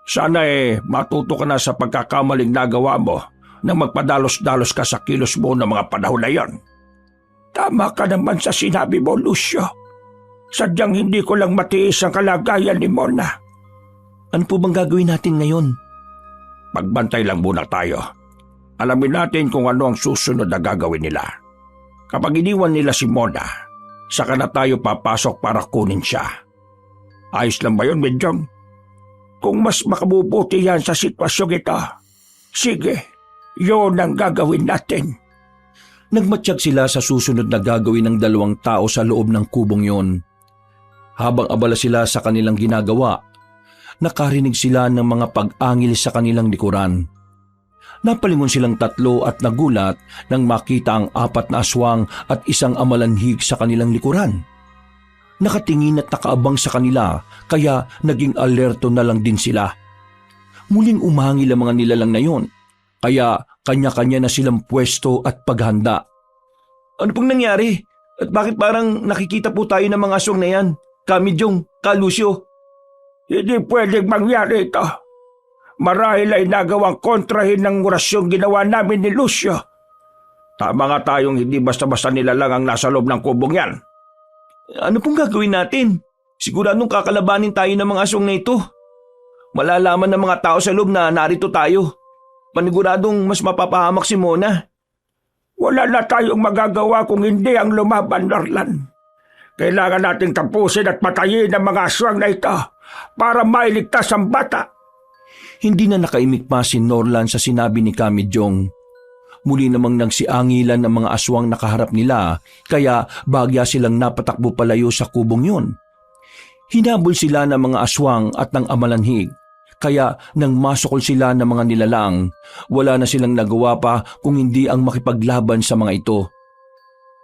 Sana matuto ka na sa pagkakamaling nagawa mo nang magpadalos-dalos ka sa kilos mo ng mga panahon na yon. Tama ka naman sa sinabi mo, Lucio. Sadyang hindi ko lang matiis ang kalagayan ni Mona. Ano po bang gagawin natin ngayon? Pagbantay lang muna tayo. Alamin natin kung ano ang susunod na gagawin nila. Kapag iniwan nila si Mona, saka na tayo papasok para kunin siya. Ayos lang ba yun, Midyong? Kung mas makabubuti yan sa sitwasyong ito, sige, yun ang gagawin natin. Nagmatsyag sila sa susunod na gagawin ng dalawang tao sa loob ng kubong yon. Habang abala sila sa kanilang ginagawa, nakarinig sila ng mga pag-angil sa kanilang likuran. Napalingon silang tatlo at nagulat nang makita ang 4 na aswang at isang amalanhig sa kanilang likuran. Nakatingin at nakaabang sa kanila kaya naging alerto na lang din sila. Muling umangil ang mga nilalang na yon, kaya kanya-kanya na silang pwesto at paghanda. Ano pong nangyari? At bakit parang nakikita po tayo ng mga aswang na yan? Kamidyong, Kalusyo. Hindi pwedeng mangyari ito. marahil ay nagawang kontrahin ng orasyong ginawa namin ni Lucio. Tama nga tayong hindi basta-basta nilalang ang nasa loob ng kubong yan. Ano pong gagawin natin? Siguradong kakalabanin tayo ng mga aswang na ito. Malalaman ng mga tao sa loob na narito tayo. Paniguradong mas mapapahamak si Mona. Wala na tayong magagawa kung hindi ang lumaban, Norlan. Kailangan nating tapusin at patayin ang mga aswang na ito para mailigtas ang bata. Hindi na nakaimik pa si Norlan sa sinabi ni Kamijong. Muli namang nagsiangilan ng mga aswang nakaharap nila, kaya bagya silang napatakbo palayo sa kubong yun. Hinabol sila ng mga aswang at ng amalanhig, kaya nang masukol sila ng mga nilalang, wala na silang nagawa pa kung hindi ang makipaglaban sa mga ito.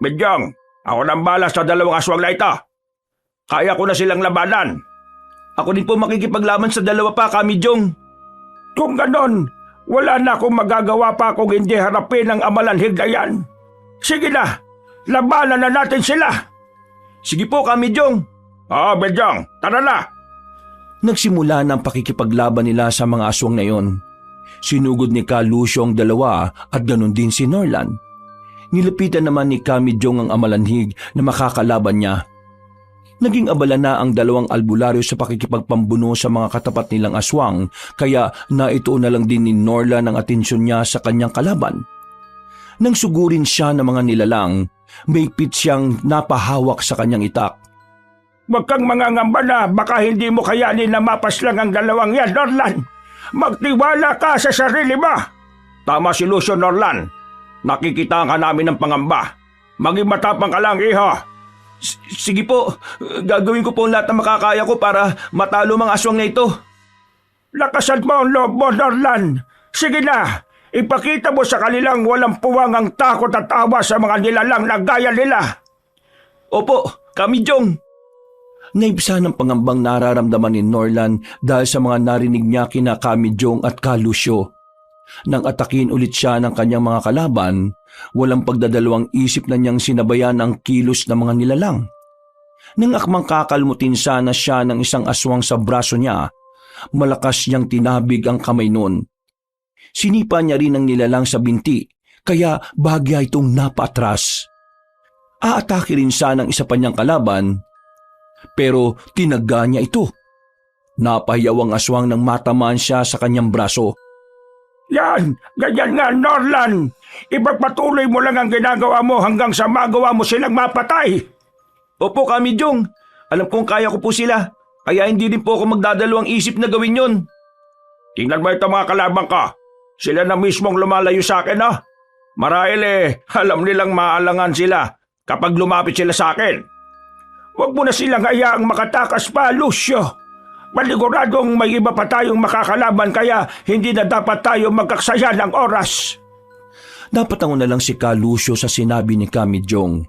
Bidyong, ako nang bala sa dalawang aswang na ito. Kaya ko na silang labanan. Ako din po makikipaglaban sa dalawa pa, Kamijong. Kung ganon, wala na akong magagawa pa kung hindi harapin ang amalanhig na yan. Sige na, labanan na natin sila. Sige po, Kamijong. Bidyong, tara na. Nagsimula na ang pakikipaglaban nila sa mga aswang na yon. Sinugod ni Ka Lucio ang dalawa at ganon din si Norlan. Nilapitan naman ni Kamijong ang amalanhig na makakalaban niya. Naging abala na ang dalawang albularyo sa pakikipagpambuno sa mga katapat nilang aswang, kaya naituon na lang din ni Norlan ang atensyon niya sa kanyang kalaban. Nang sugurin siya ng mga nilalang, may pit siyang napahawak sa kanyang itak. Huwag kang mangangamba na baka hindi mo kayanin na mapaslang ang dalawang yan, Norlan. Magtiwala ka sa sarili mo. Tama si Lucio, Norlan. Nakikita ka namin ng pangamba. Maging matapang ka lang, iho. Sige po, gagawin ko po lahat ng makakaya ko para matalo mga aswang na ito. Lakasan mo ang loob mo, Norlan. Sige na, ipakita mo sa kanilang walang puwang ang takot at awa sa mga nilalang na gaya nila. Opo, Kamijong. Naibsa ng pangambang nararamdaman ni Norlan dahil sa mga narinig niya kina Kamijong at Ka Lucio. Nang atakin ulit siya ng kanyang mga kalaban, walang pagdadalawang isip na niyang sinabayan ang kilos ng mga nilalang. Nang akmang kakalmutin sana siya ng isang aswang sa braso niya, malakas niyang tinabig ang kamay nun. Sinipa niya rin ang nilalang sa binti, kaya bahagya itong napaatras. Aatake rin sana ng isa pa niyang kalaban, pero tinaga niya ito. Napahiyaw ang aswang nang matamaan siya sa kanyang braso. Yan, ganyan nga, Norlan. Ipagpatuloy mo lang ang ginagawa mo hanggang sa magawa mo silang mapatay. Opo, Kamijong. Alam kong kaya ko po sila, kaya hindi din po ako magdadalawang isip na gawin yon. Tingnan mo ito mga kalabang ka. Sila na mismong lumalayo sa akin, ha? Marahil alam nilang maalangan sila kapag lumapit sila sa akin. Huwag mo na silang hayaang makatakas pa, Lucio. Paniguradong may iba pa tayong makakalaban kaya hindi na dapat tayo magkaksaya ng oras. Napatango na lang si Ka Lucio sa sinabi ni Kamijong.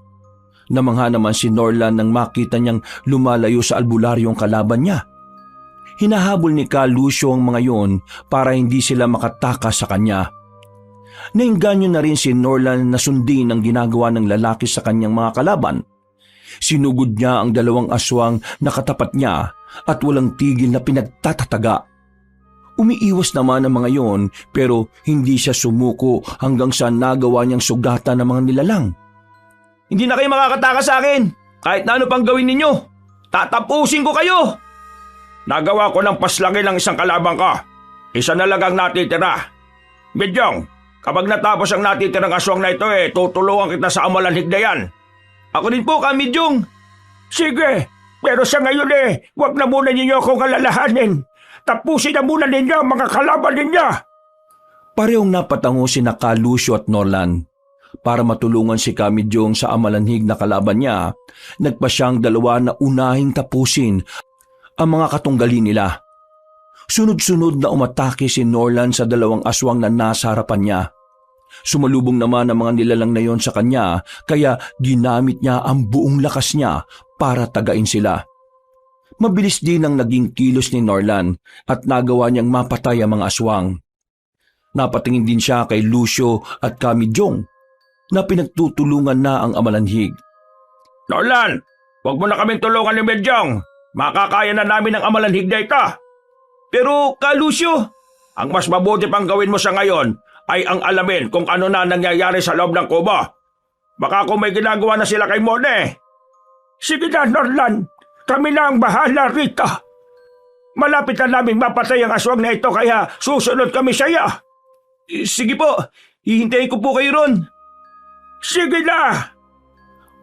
Namangha naman si Norlan nang makita niyang lumalayo sa albularyong kalaban niya. Hinahabol ni Ka Lucio ang mga yon para hindi sila makatakas sa kanya. Nainganyo na rin si Norlan na sundin ang ginagawa ng lalaki sa kanyang mga kalaban. Sinugod niya ang dalawang aswang na katapat niya at walang tigil na pinagtatataga. Umiiwas naman ang mga yon pero hindi siya sumuko hanggang sa nagawa niyang sugatan ng mga nilalang. Hindi na kayo makakatakas sa akin! Kahit na ano pang gawin ninyo! Tatapusin ko kayo! Nagawa ko ng paslangin ng isang kalabang ka. Isa na lang ang natitira. Bidyong, kapag natapos ang natitirang aswang na ito tutulungan kita sa amalanhig na yan. Ako din po, Kamijong. Sige, pero sa ngayon huwag na muna ninyo akong alalahanin. Tapusin na muna ninyo ang mga kalaban ninyo. Parehong napatango si Ka Lucio at Norlan. Para matulungan si Kamijong sa amalanhig na kalaban niya, nagpa siyang dalawa na unahing tapusin ang mga katunggali nila. Sunod-sunod na umatake si Norlan sa dalawang aswang na nasa harapan niya. Sumalubong naman ang mga nilalang na yon sa kanya, kaya ginamit niya ang buong lakas niya para tagain sila. Mabilis din ang naging kilos ni Norlan at nagawa niyang mapatay ang mga aswang. Napatingin din siya kay Lucio at Kamijong na pinagtutulungan na ang amalanhig. Norlan, huwag mo na kaming tulungan ni Bidyong. Makakaya na namin ang amalanhig na ito. Pero, Ka Lucio, Ang mas mabuti pang gawin mo sa ngayon ay ang alamin kung ano na nangyayari sa loob ng kubo. Baka kung may ginagawa na sila kay Mone. Sige na, Norlan. Kami na ang bahala rito. Malapit na namin mapatay ang aswang na ito kaya susunod kami sa iyo. Sige po, hihintayin ko po kayo ron. Sige na!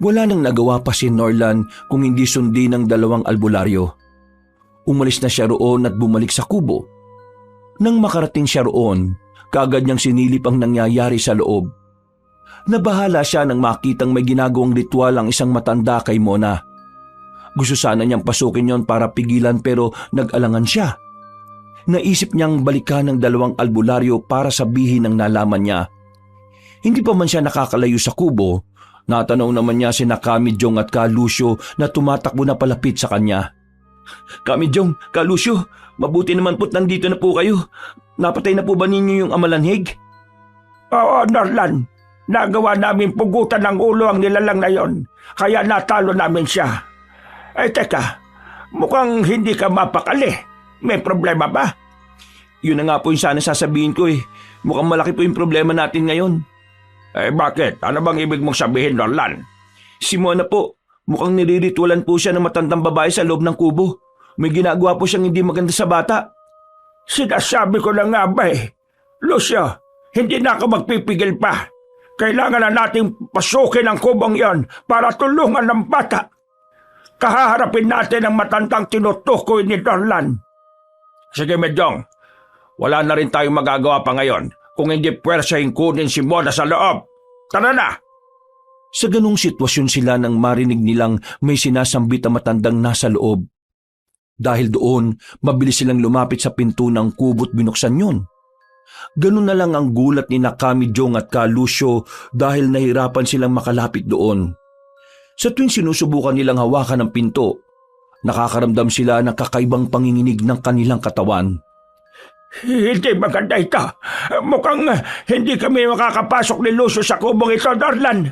Wala nang nagawa pa si Norlan kung hindi sundin ng dalawang albularyo. Umalis na siya roon at bumalik sa kubo. Nang makarating siya roon, kaagad niyang sinilip ang nangyayari sa loob. Nabahala siya nang makitang may ginagawang ritual ang isang matanda kay Mona. Gusto sana niyang pasukin yon para pigilan pero nag-alangan siya. Naisip niyang balikan ng dalawang albularyo para sabihin ang nalaman niya. Hindi pa man siya nakakalayo sa kubo, natanaw naman niya sina Kamidyong at Ka Lucio na tumatakbo na palapit sa kanya. Kamidyong, Ka Lucio, mabuti naman po't nandito na po kayo. Napatay na po ba ninyo yung amalanhig? Oo, Norlan. Nagawa namin pugutan ng ulo ang nilalang na yon, kaya natalo namin siya. Ay teka, mukhang hindi ka mapakali. May problema ba? Yun na nga po yung sana sasabihin ko eh. Mukhang malaki po yung problema natin ngayon. Eh bakit? Ano bang ibig mong sabihin, Norlan? Si Mona po, mukhang niriritualan po siya ng matandang babae sa loob ng kubo. May ginagawa po siyang hindi maganda sa bata. Sinasabi ko na nga ba eh. Lucio, hindi na ako magpipigil pa. Kailangan na nating pasukin ang kubong yon para tulungan ng bata. Kahaharapin natin ang matandang tinutukoy ni Norlan. Sige, Medyong. Wala na rin tayong magagawa pa ngayon kung hindi pwersahin kunin si Mona sa loob. Tara na! Sa ganong sitwasyon sila nang marinig nilang may sinasambit ang matandang nasa loob. Dahil doon, mabilis silang lumapit sa pinto ng kubo't binuksan yun. Ganun na lang ang gulat ni Kamidyong at Ka Lucio dahil nahirapan silang makalapit doon. Sa tuwing sinusubukan nilang hawakan ang pinto, nakakaramdam sila ng kakaibang panginginig ng kanilang katawan. Hindi maganda ito. Mukhang hindi kami makakapasok ni Lucio sa kubong ito, Norlan.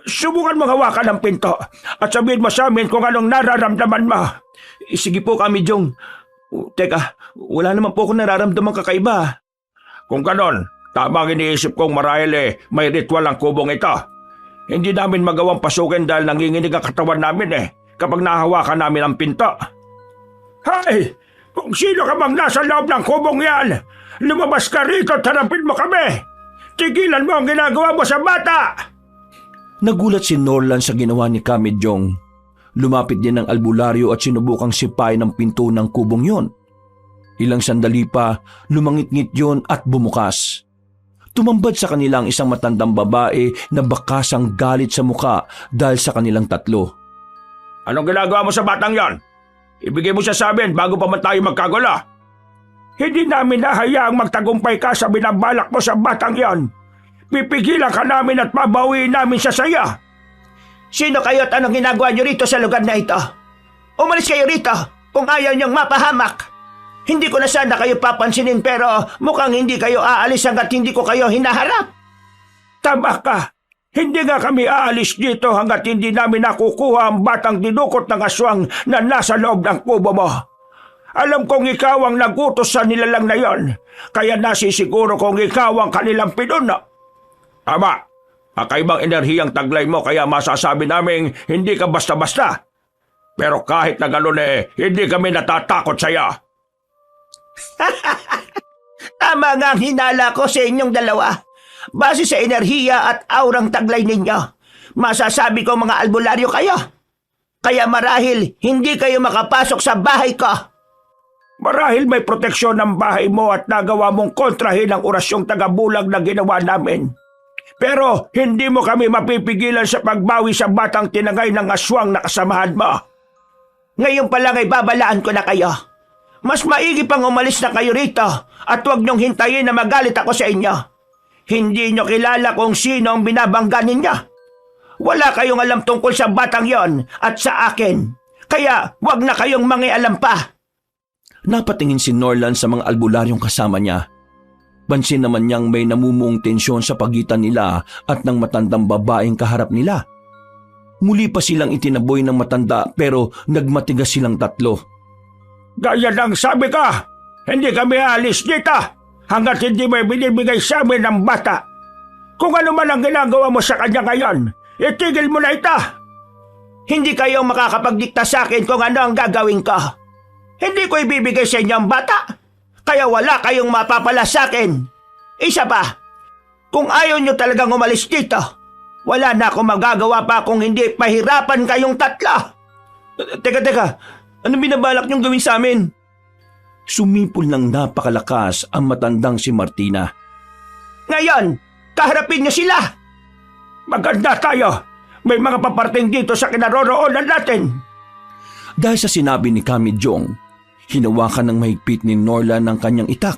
Subukan mong hawakan ang pinto at sabihin mo sa amin kung anong nararamdaman mo. Sige po, Kamidyong. Teka, wala naman po akong nararamdaman kakaiba. Kung ganon, tamang iniisip kong marahil may ritual ang kubong ito. Hindi namin magawang pasukin dahil nanginginig ang katawan namin kapag nahawakan namin ang pinto. Hay! Kung sino ka bang nasa loob ng kubong yan, lumabas ka rito at harapin mo kami! Tigilan mo ang ginagawa mo sa bata! Nagulat si Norlan sa ginawa ni Kamidyong. Lumapit din ang albularyo at sinubukang sipain ang pinto ng kubong yon. Ilang sandali pa, lumangit-ngit yon at bumukas. Tumambad sa kanila ang isang matandang babae na bakasang galit sa muka dahil sa kanilang tatlo. Anong ginagawa mo sa batang yon? Ibigay mo siya sa amin bago pa man tayo magkagulo. Hindi namin nahayaang magtagumpay ka sa binabalak mo sa batang yon. Pipigilan ka namin at babawiin namin siya sa iyo. Sino kayo at anong ginagawa niyo rito sa lugar na ito? Umalis kayo rito kung ayaw niyong mapahamak. Hindi ko na sana kayo papansinin pero mukhang hindi kayo aalis hanggat hindi ko kayo hinaharap. Tama ka. Hindi nga kami aalis dito hanggat hindi namin nakukuha ang batang dinukot ng aswang na nasa loob ng kubo mo. Alam kong ikaw ang nagutos sa nilalang na yon, kaya nasisiguro kong ikaw ang kanilang pinuno. Tama. Kakaibang enerhiyang taglay mo kaya masasabi naming hindi ka basta-basta. Pero kahit na gano'n hindi kami natatakot sa iyo. Tama nga ang hinala ko sa inyong dalawa. Base sa enerhiya at aurang taglay ninyo, masasabi ko mga albularyo kayo. Kaya marahil hindi kayo makapasok sa bahay ko. Marahil may proteksyon ng bahay mo at nagawa mong kontrahin ang orasyong tagabulag na ginawa namin. Pero hindi mo kami mapipigilan sa pagbawi sa batang tinangay ng aswang na kasamahan mo. Ngayon pa lang ay babalaan ko na kayo. Mas maigi pang umalis na kayo rito at huwag niyong hintayin na magalit ako sa inyo. Hindi niyo kilala kung sino ang binabangga ninyo. Wala kayong alam tungkol sa batang yon at sa akin. Kaya huwag na kayong mangialam pa. Napatingin si Norlan sa mga albularyong kasama niya. Pansin naman niyang may namumuong tensyon sa pagitan nila at ng matandang babaeng kaharap nila. Muli pa silang itinaboy ng matanda pero nagmatigas silang tatlo. Gaya ng sabi ka, hindi kami alis dito. hanggat hindi mo binibigay sa amin ng bata. Kung ano man ang ginagawa mo sa kanya ngayon, itigil mo na ito. Hindi kayo makakapagdikta sa akin kung ano ang gagawin ko. Hindi ko ibibigay sa inyo ang bata, kaya wala kayong mapapala sa akin. Isa pa, kung ayaw nyo talagang umalis dito, wala na akong magagawa pa kung hindi pahirapan kayong tatlo. Teka, ano binabalak niyong gawin sa amin? Sumipol ng napakalakas ang matandang si Martina. Ngayon, kaharapin nyo sila. Maganda tayo. May mga paparting dito sa kinaroroonan natin. Dahil sa sinabi ni Kamijong, hinawakan ng mahigpit ni Norlan ng kanyang itak.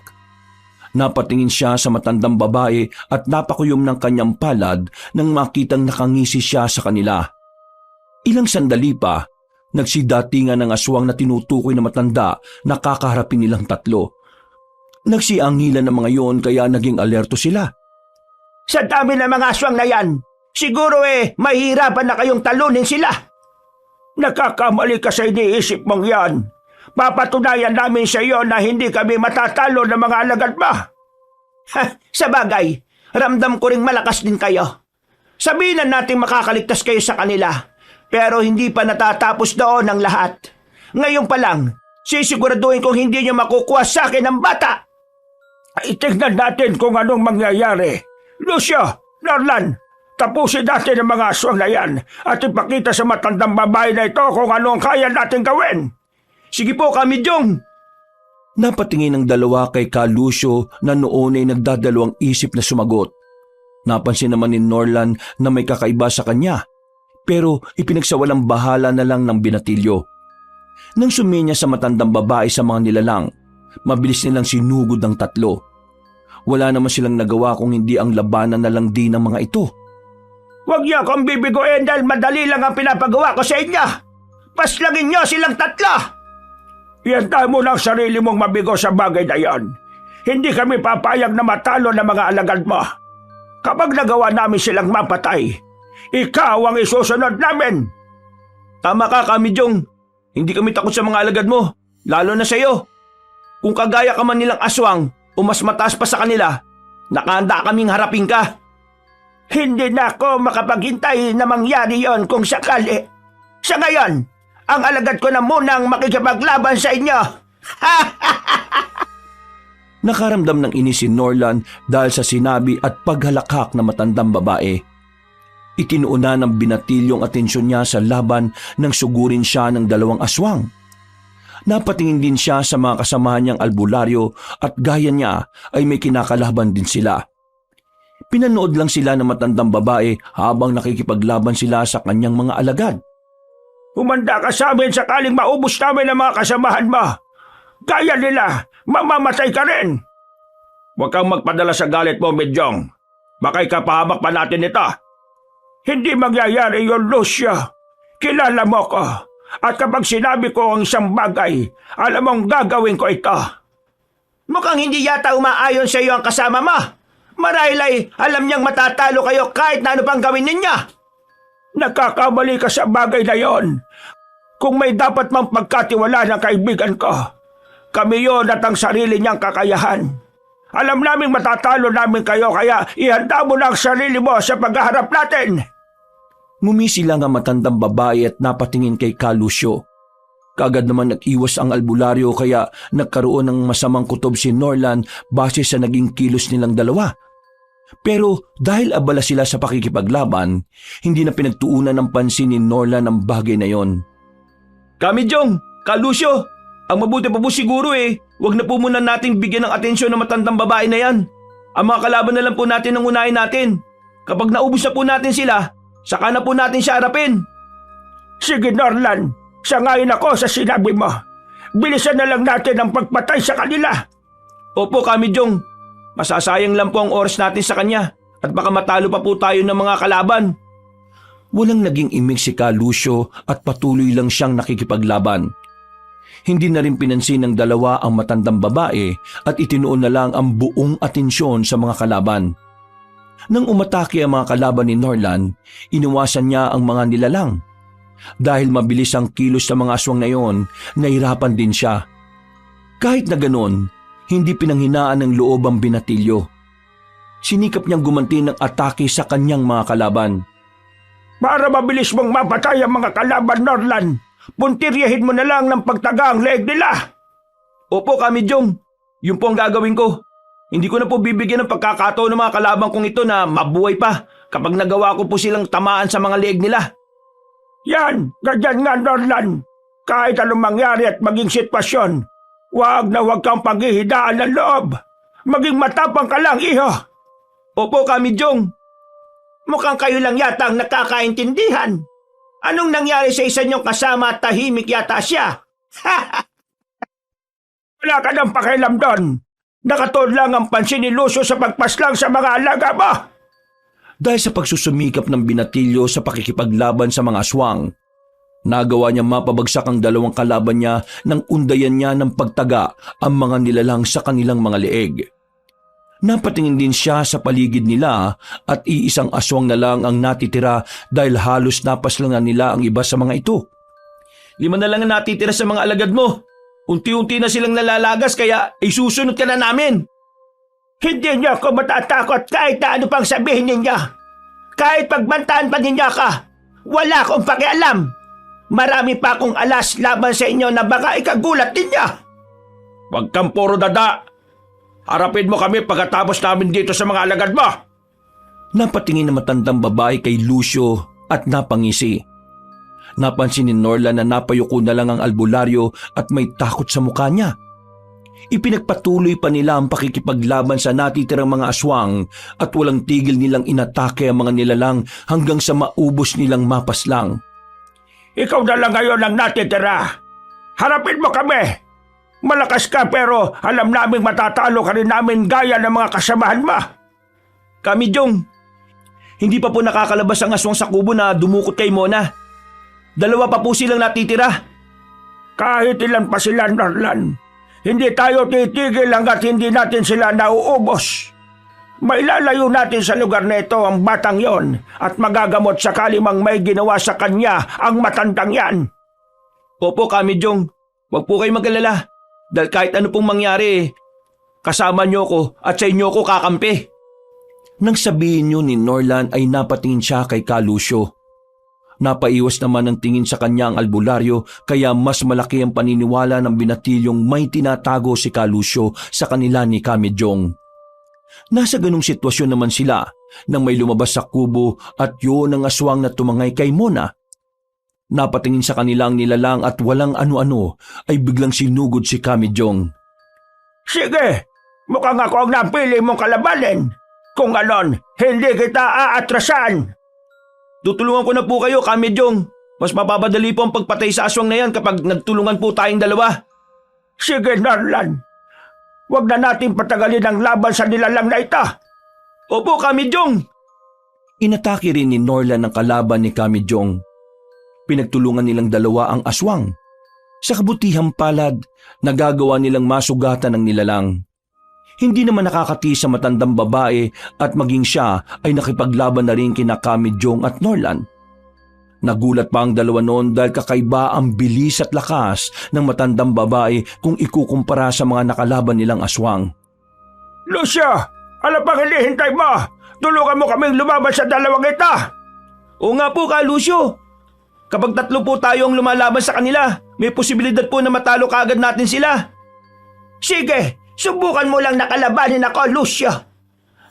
Napatingin siya sa matandang babae at napakuyom ng kanyang palad nang makitang nakangisi siya sa kanila. Ilang sandali pa, nagsidatingan ng aswang na tinutukoy na matanda na kakaharapin nilang tatlo. Nagsiangilan ng mga yon kaya naging alerto sila. Sa dami ng mga aswang na yan, siguro mahirapan na kayong talunin sila. Nakakamali ka sa iniisip mong yan. Papatunayan namin sa iyo na hindi kami matatalo ng mga alagad mo. Sa bagay, ramdam ko ring malakas din kayo. Sabihin na natin makakaligtas kayo sa kanila, pero hindi pa natatapos doon ang lahat. Ngayon pa lang, sisiguraduhin kong hindi nyo makukuha sa akin ang bata. Itignan natin kung anong mangyayari. Lucio, Norlan, tapusin natin ang mga aswang na yan at ipakita sa matandang babae na ito kung ano ang kaya natin gawin. Sige po, Kamijong! Napatingin ng dalawa kay Ka Lucio na noon ay nagdadalawang isip na sumagot. Napansin naman ni Norlan na may kakaiba sa kanya, pero ipinagsawalang bahala na lang ng binatilyo. Nang suminya sa matandang babae sa mga nilalang, mabilis nilang sinugod ang tatlo. Wala naman silang nagawa kung hindi ang labanan na lang din ng mga ito. Huwag niyo akong bibiguin dahil madali lang ang pinapagawa ko sa inyo. Paslangin nyo silang tatlo! Iyantahan mo lang sarili mong mabigo sa bagay na yan. Hindi kami papayag na matalo ng mga alagad mo. Kapag nagawa namin silang mapatay, ikaw ang isusunod namin. Tama ka, Kamijong. Hindi kami takot sa mga alagad mo, lalo na sa iyo. Kung kagaya ka man nilang aswang o mas mataas pa sa kanila, nakahanda kaming harapin ka. Hindi na ako makapaghintay na mangyari yon kung sakali. Sa ngayon, ang alagad ko na munang makikipaglaban sa inyo. Nakaramdam ng inis si Norlan dahil sa sinabi at paghalakhak na matandang babae. Itinuuna ng binatilyong atensyon niya sa laban nang sugurin siya ng dalawang aswang. Napatingin din siya sa mga kasamahan niyang albularyo at gaya niya ay may kinakalaban din sila. Pinanood lang sila ng matandang babae habang nakikipaglaban sila sa kanyang mga alagad. Humanda ka sa amin sakaling maubos namin ang mga kasamahan mo. Gaya nila, mamamatay ka rin. Huwag kang magpadala sa galit mo, Medyong. Baka ikapahamak pa natin ito. Hindi mangyayari yun, Lucio. Kilala mo ko. At kapag sinabi ko ang isang bagay, alam mong gagawin ko ito. Mukhang hindi yata umaayon sa iyo ang kasama mo. Marahil ay alam niyang matatalo kayo kahit na ano pang gawin ninyo. Nakakamali ka sa bagay na yon. Kung may dapat mang pagkatiwala ng kaibigan ko, kami yon at ang sarili niyang kakayahan. Alam naming matatalo namin kayo kaya ihanda mo na ang sarili mo sa paghaharap natin. Ngumisi lang ang matandang babae at napatingin kay Ka Lucio. Kaagad naman nag-iwas ang albularyo kaya nagkaroon ng masamang kutob si Norlan base sa naging kilos nilang dalawa. Pero dahil abala sila sa pakikipaglaban, hindi na pinagtuunan ng pansin ni Norlan ang bagay na yon. Kamijong, Ka Lucio, ang mabuti pa po siguro wag na po muna nating bigyan ng atensyon ng matandang babae na yan. Ang mga kalaban na lang po natin ang unahin natin. Kapag naubos na po natin sila, saka na po natin siya harapin. Sige Norlan, sangayon ako sa sinabi mo. Bilisan na lang natin ang pagpatay sa kanila. Opo, Kamijong. Masasayang lang po ang oras natin sa kanya at baka matalo pa po tayo ng mga kalaban. Walang naging imik si Ka Lucio at patuloy lang siyang nakikipaglaban. Hindi na rin pinansin ng dalawa ang matandang babae at itinuon na lang ang buong atensyon sa mga kalaban. Nang umatake ang mga kalaban ni Norlan, iniwasan niya ang mga nilalang. Dahil mabilis ang kilos sa mga aswang na yon, nahirapan din siya. Kahit na ganon, hindi pinanghinaan ng loob ang binatilyo. Sinikap niyang gumanti ng atake sa kanyang mga kalaban. Para mabilis mong mapatay ang mga kalaban, Norlan, puntiryahin mo na lang ng pagtaga ang leeg nila. Opo, Kamidyong. Yun po ang gagawin ko. Hindi ko na po bibigyan ng pagkakataon ng mga kalaban kong ito na mabuhay pa kapag nagawa ko po silang tamaan sa mga leeg nila. Yan, ganyan nga, Norlan. Kahit anong mangyari at maging sitwasyon, huwag kang paghihidaan ng loob. Maging matapang ka lang, iho. Opo, Kamidyong. Mukhang kayo lang yata ang nakakaintindihan. Anong nangyari sa isa niyong kasama at tahimik yata siya? Wala ka ng pakialam doon. Nakatuon lang ang pansin ni Lucio sa pagpaslang sa mga alaga mo. Dahil sa pagsusumikap ng binatilyo sa pakikipaglaban sa mga aswang, nagawa niya mapabagsak ang dalawang kalaban niya nang undayan niya ng pagtaga ang mga nilalang sa kanilang mga leeg. Napatingin din siya sa paligid nila at iisang aswang na lang ang natitira dahil halos napaslangan nila ang iba sa mga ito. 5 na lang ang natitira sa mga alagad mo. Unti-unti na silang nalalagas kaya isusunod ka na namin. Hindi niyo ako matatakot kahit na ano pang sabihin ninyo. Kahit pagbantaan pa ninyo ka, wala akong pakialam. Marami pa akong alas laban sa inyo na baka ikagulat ninyo. Huwag kang puro dada. Harapin mo kami pagkatapos namin dito sa mga alagad mo. Napatingin na matandang babae kay Lucio at napangisi. Napansin ni Norla na napayuko na lang ang albularyo at may takot sa mukha niya. Ipinagpatuloy pa nila ang pakikipaglaban sa natitirang mga aswang at walang tigil nilang inatake ang mga nilalang hanggang sa maubos nilang mapaslang. Ikaw na lang ngayon ang natitira. Harapin mo kami. Malakas ka pero alam naming matatalo ka rin namin gaya ng mga kasamahan mo. Kamidyong, hindi pa po nakakalabas ang aswang sa kubo na dumukot kay Mona. 2 pa po silang natitira. Kahit ilan pa sila, Norlan, hindi tayo titigil hanggat hindi natin sila nauubos. Mailalayo natin sa lugar na ito ang batang yon at magagamot sakali mang may ginawa sa kanya ang matandang yan. Opo, Kamidyong, wag po kayo mag-alala. Dahil kahit ano pong mangyari, kasama niyo ko at sa inyo ko kakampi. Nang sabihin niyo ni Norlan ay napatingin siya kay Lucio. Napaiwas naman ang tingin sa kanya ang albularyo kaya mas malaki ang paniniwala ng binatilyong may tinatago si Lucio sa kanila ni Kamidyong. Nasa ganung sitwasyon naman sila nang may lumabas sa kubo at yun ang aswang na tumangay kay Mona. Napatingin sa kanilang nilalang at walang ano-ano ay biglang sinugod si Kamidyong. Sige, mukhang ako ang napili mong kalabanin. Kung ganon, hindi kita aatrasan. Tutulungan ko na po kayo, Kamidyong. Mas mapapadali po ang pagpatay sa aswang na yan kapag nagtulungan po tayong dalawa. Sige, Norlan. Huwag na natin patagalin ang laban sa nilalang na ito. Opo, Kamidyong. Inatake rin ni Norlan ang kalaban ni Kamidyong. Pinagtulungan nilang dalawa ang aswang. Sa kabutihang palad, nagagawa nilang masugatan ng nilalang. Hindi naman nakakati sa matandang babae at maging siya ay nakipaglaban na rin kina Kamidyong at Norlan. Nagulat pa ang dalawa noon dahil kakaiba ang bilis at lakas ng matandang babae kung ikukumpara sa mga nakalaban nilang aswang. Lucio, ano pang hinihintay mo? Tulungan mo kaming lumaban sa dalawang ito. Oo nga po, Lucio. Kapag 3 po tayo ang lumalaban sa kanila, may posibilidad po na matalo kaagad natin sila. Sige, subukan mo lang nakalabanin ako, Lucio.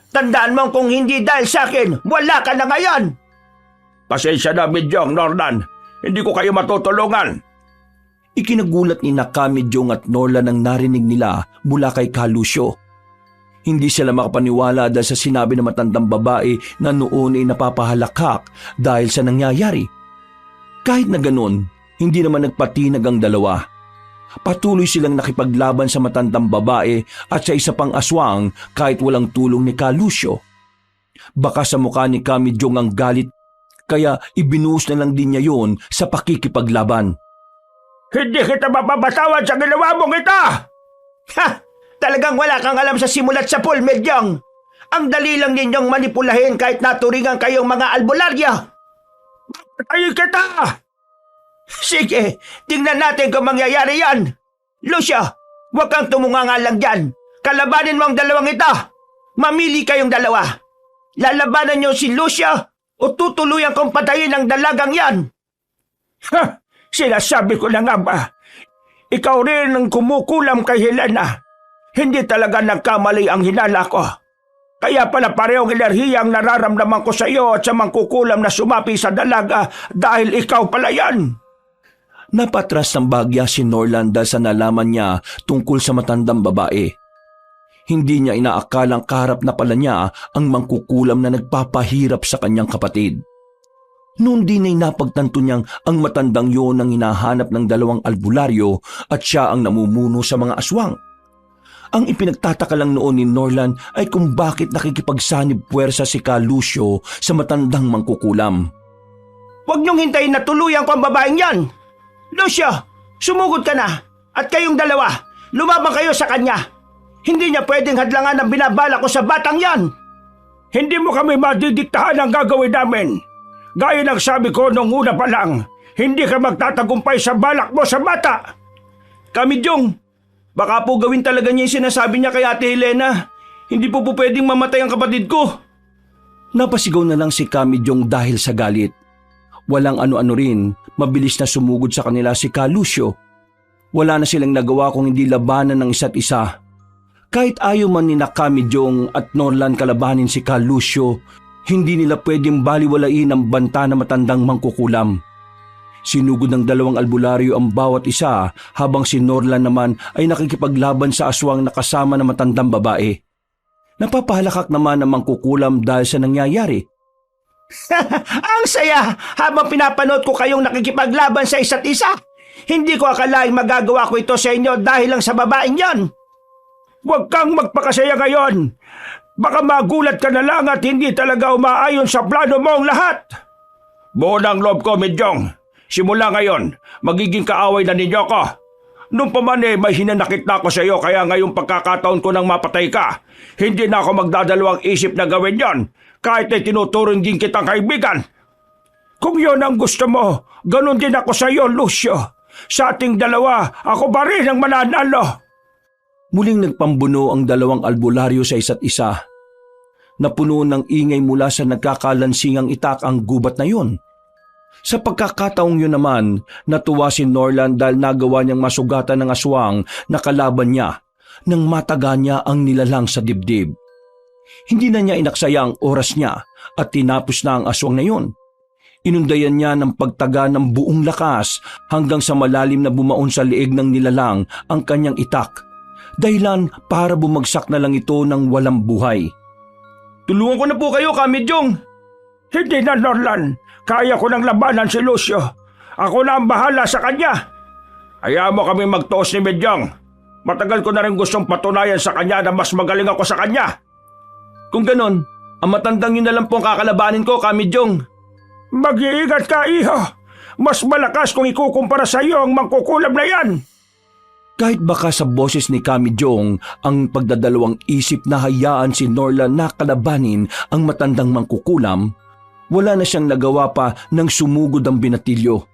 Tandaan mo kung hindi dahil sa akin, wala ka na ngayon. Pasensya na, Midyong, Norlan. Hindi ko kayo matutulungan. Ikinagulat ni Kamidyong at Norlan ang narinig nila mula kay Lucio. Hindi sila makapaniwala dahil sa sinabi ng matandang babae na noon ay napapahalakhak dahil sa nangyayari. Kahit na ganun, hindi naman nagpatinag ang dalawa. Patuloy silang nakipaglaban sa matandang babae at sa isa pang aswang kahit walang tulong ni Lucio. Baka sa mukha ni Kamidyong ang galit kaya ibinuhos na lang din niya yon sa pakikipaglaban. Hindi kita mapapatawad sa ginawa mong ito! Ha! Talagang wala kang alam sa simulat sa pool, Medyong. Ang dali lang ninyong manipulahin kahit naturingan kayong mga albularyo. Patayin kita! Sige, tingnan natin kung mangyayari yan. Lucio, huwag kang tumunga nga lang dyan. Kalabanin mo ang dalawang ito. Mamili kayong dalawa. Lalabanan niyo si Lucio o tutuluyan kong patayin ang dalagang yan. Ha! Sinasabi ko na nga ba? Ikaw rin ang kumukulam kay Helena. Hindi talaga nagkamali ang hinala ko. Kaya pala parehong enerhiya ang nararamdaman ko sa iyo at sa mangkukulam na sumapi sa dalaga dahil ikaw pala yan. Napatras ng bagya si Norland dahil sa nalaman niya tungkol sa matandang babae. Hindi niya inaakalang kaharap na pala niya ang mangkukulam na nagpapahirap sa kanyang kapatid. Noon din ay napagtanto niyang ang matandang yon ang hinahanap ng dalawang albularyo at siya ang namumuno sa mga aswang. Ang ipinagtataka lang noon ni Norland ay kung bakit nakikipagsanib puwersa si Ka Lucio sa matandang mangkukulam. Huwag niyong hintayin na tuluyan ko ang babaeng yan. Lucio, sumugod ka na. At kayong dalawa, lumabang kayo sa kanya. Hindi niya pwedeng hadlangan ang binabala ko sa batang yan. Hindi mo kami madidiktahan ang gagawin namin. Gaya ng sabi ko nung una pa lang, hindi ka magtatagumpay sa balak mo sa bata. Kamidyong, baka po gawin talaga niya yung sinasabi niya kay Ate Helena. Hindi po pwedeng mamatay ang kapatid ko. Napasigaw na lang si Kamidyong dahil sa galit. Walang ano-ano rin, mabilis na sumugod sa kanila si Ka Lucio. Wala na silang nagawa kung hindi labanan ng isa't isa. Kahit ayaw man ni Kamidyong at Norland kalabanin si Ka Lucio, hindi nila pwedeng baliwalain ang banta na matandang mangkukulam. Sinugod ng dalawang albularyo ang bawat isa habang si Norland naman ay nakikipaglaban sa aswang na kasama ng matandang babae. Napapahalakak naman ang mangkukulam dahil sa nangyayari. Ang saya habang pinapanood ko kayong nakikipaglaban sa isa't isa. Hindi ko akalaing magagawa ko ito sa inyo dahil lang sa babaeng yan. Huwag kang magpakasaya ngayon. Baka magulat ka na lang at hindi talaga umaayon sa plano mo ang lahat. Buo ng loob ko, Midyong. Simula ngayon, magiging kaaway na ninyo ko. Noong pa man may hinanakit na ako sa iyo kaya ngayong pagkakataon ko nang mapatay ka. Hindi na ako magdadalawang isip na gawin yon kahit ay tinuturing din kitang kaibigan. Kung yon ang gusto mo, ganun din ako sa iyo, Lucio. Sa ating dalawa, ako ba rin ang mananalo? Muling nagpambuno ang dalawang albularyo sa isa't isa. Napuno ng ingay mula sa nagkakalansingang itak ang gubat na yun. Sa pagkakataong yun naman, natuwa si Norland dahil nagawa niyang masugatan ng aswang na kalaban niya nang mataga niya ang nilalang sa dibdib. Hindi na niya inaksaya ang oras niya at tinapos na ang aswang na yun. Inundayan niya ng pagtaga ng buong lakas hanggang sa malalim na bumaon sa liig ng nilalang ang kanyang itak. Dahilan para bumagsak na lang ito ng walang buhay. Tulungan ko na po kayo, Kamidyong. Hindi na, Norland. Kaya ko nang labanan si Lucio. Ako na ang bahala sa kanya. Hayaan mo kami magtuos ni Midyong. Matagal ko na rin gustong patunayan sa kanya na mas magaling ako sa kanya. Kung ganon, ang matandang yun na lang po ang kakalabanin ko, Kamidyong. Mag-iingat ka, iho. Mas malakas kung ikukumpara sa iyo ang mangkukulam na yan. Kahit baka sa boses ni Kamidyong ang pagdadalawang isip na hayaan si Norland na kalabanin ang matandang mangkukulam, wala na siyang nagawa pa nang sumugod ang binatilyo.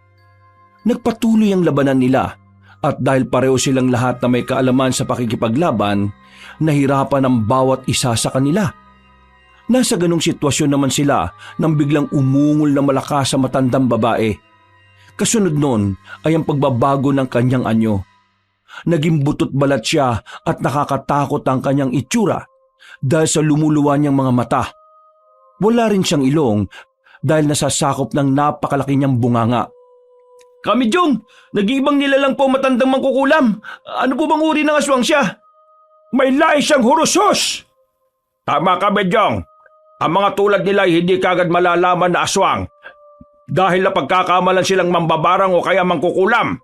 Nagpatuloy ang labanan nila at dahil pareho silang lahat na may kaalaman sa pakikipaglaban, nahirapan ang bawat isa sa kanila. Nasa ganong sitwasyon naman sila nang biglang umungol na malakas sa matandang babae. Kasunod nun ay ang pagbabago ng kanyang anyo. Naging butot balat siya at nakakatakot ang kanyang itsura dahil sa lumuluwa niyang mga mata. Wala rin siyang ilong dahil nasasakop ng napakalaki niyang bunganga. Kamidyong, nag-iibang nilalang po matandang mangkukulam. Ano po bang uri ng aswang siya? May lahi siyang hurusos. Tama ka, Midyong. Ang mga tulad nila ay hindi kagad malalaman na aswang dahil na pagkakamalan silang mambabarang o kaya mangkukulam.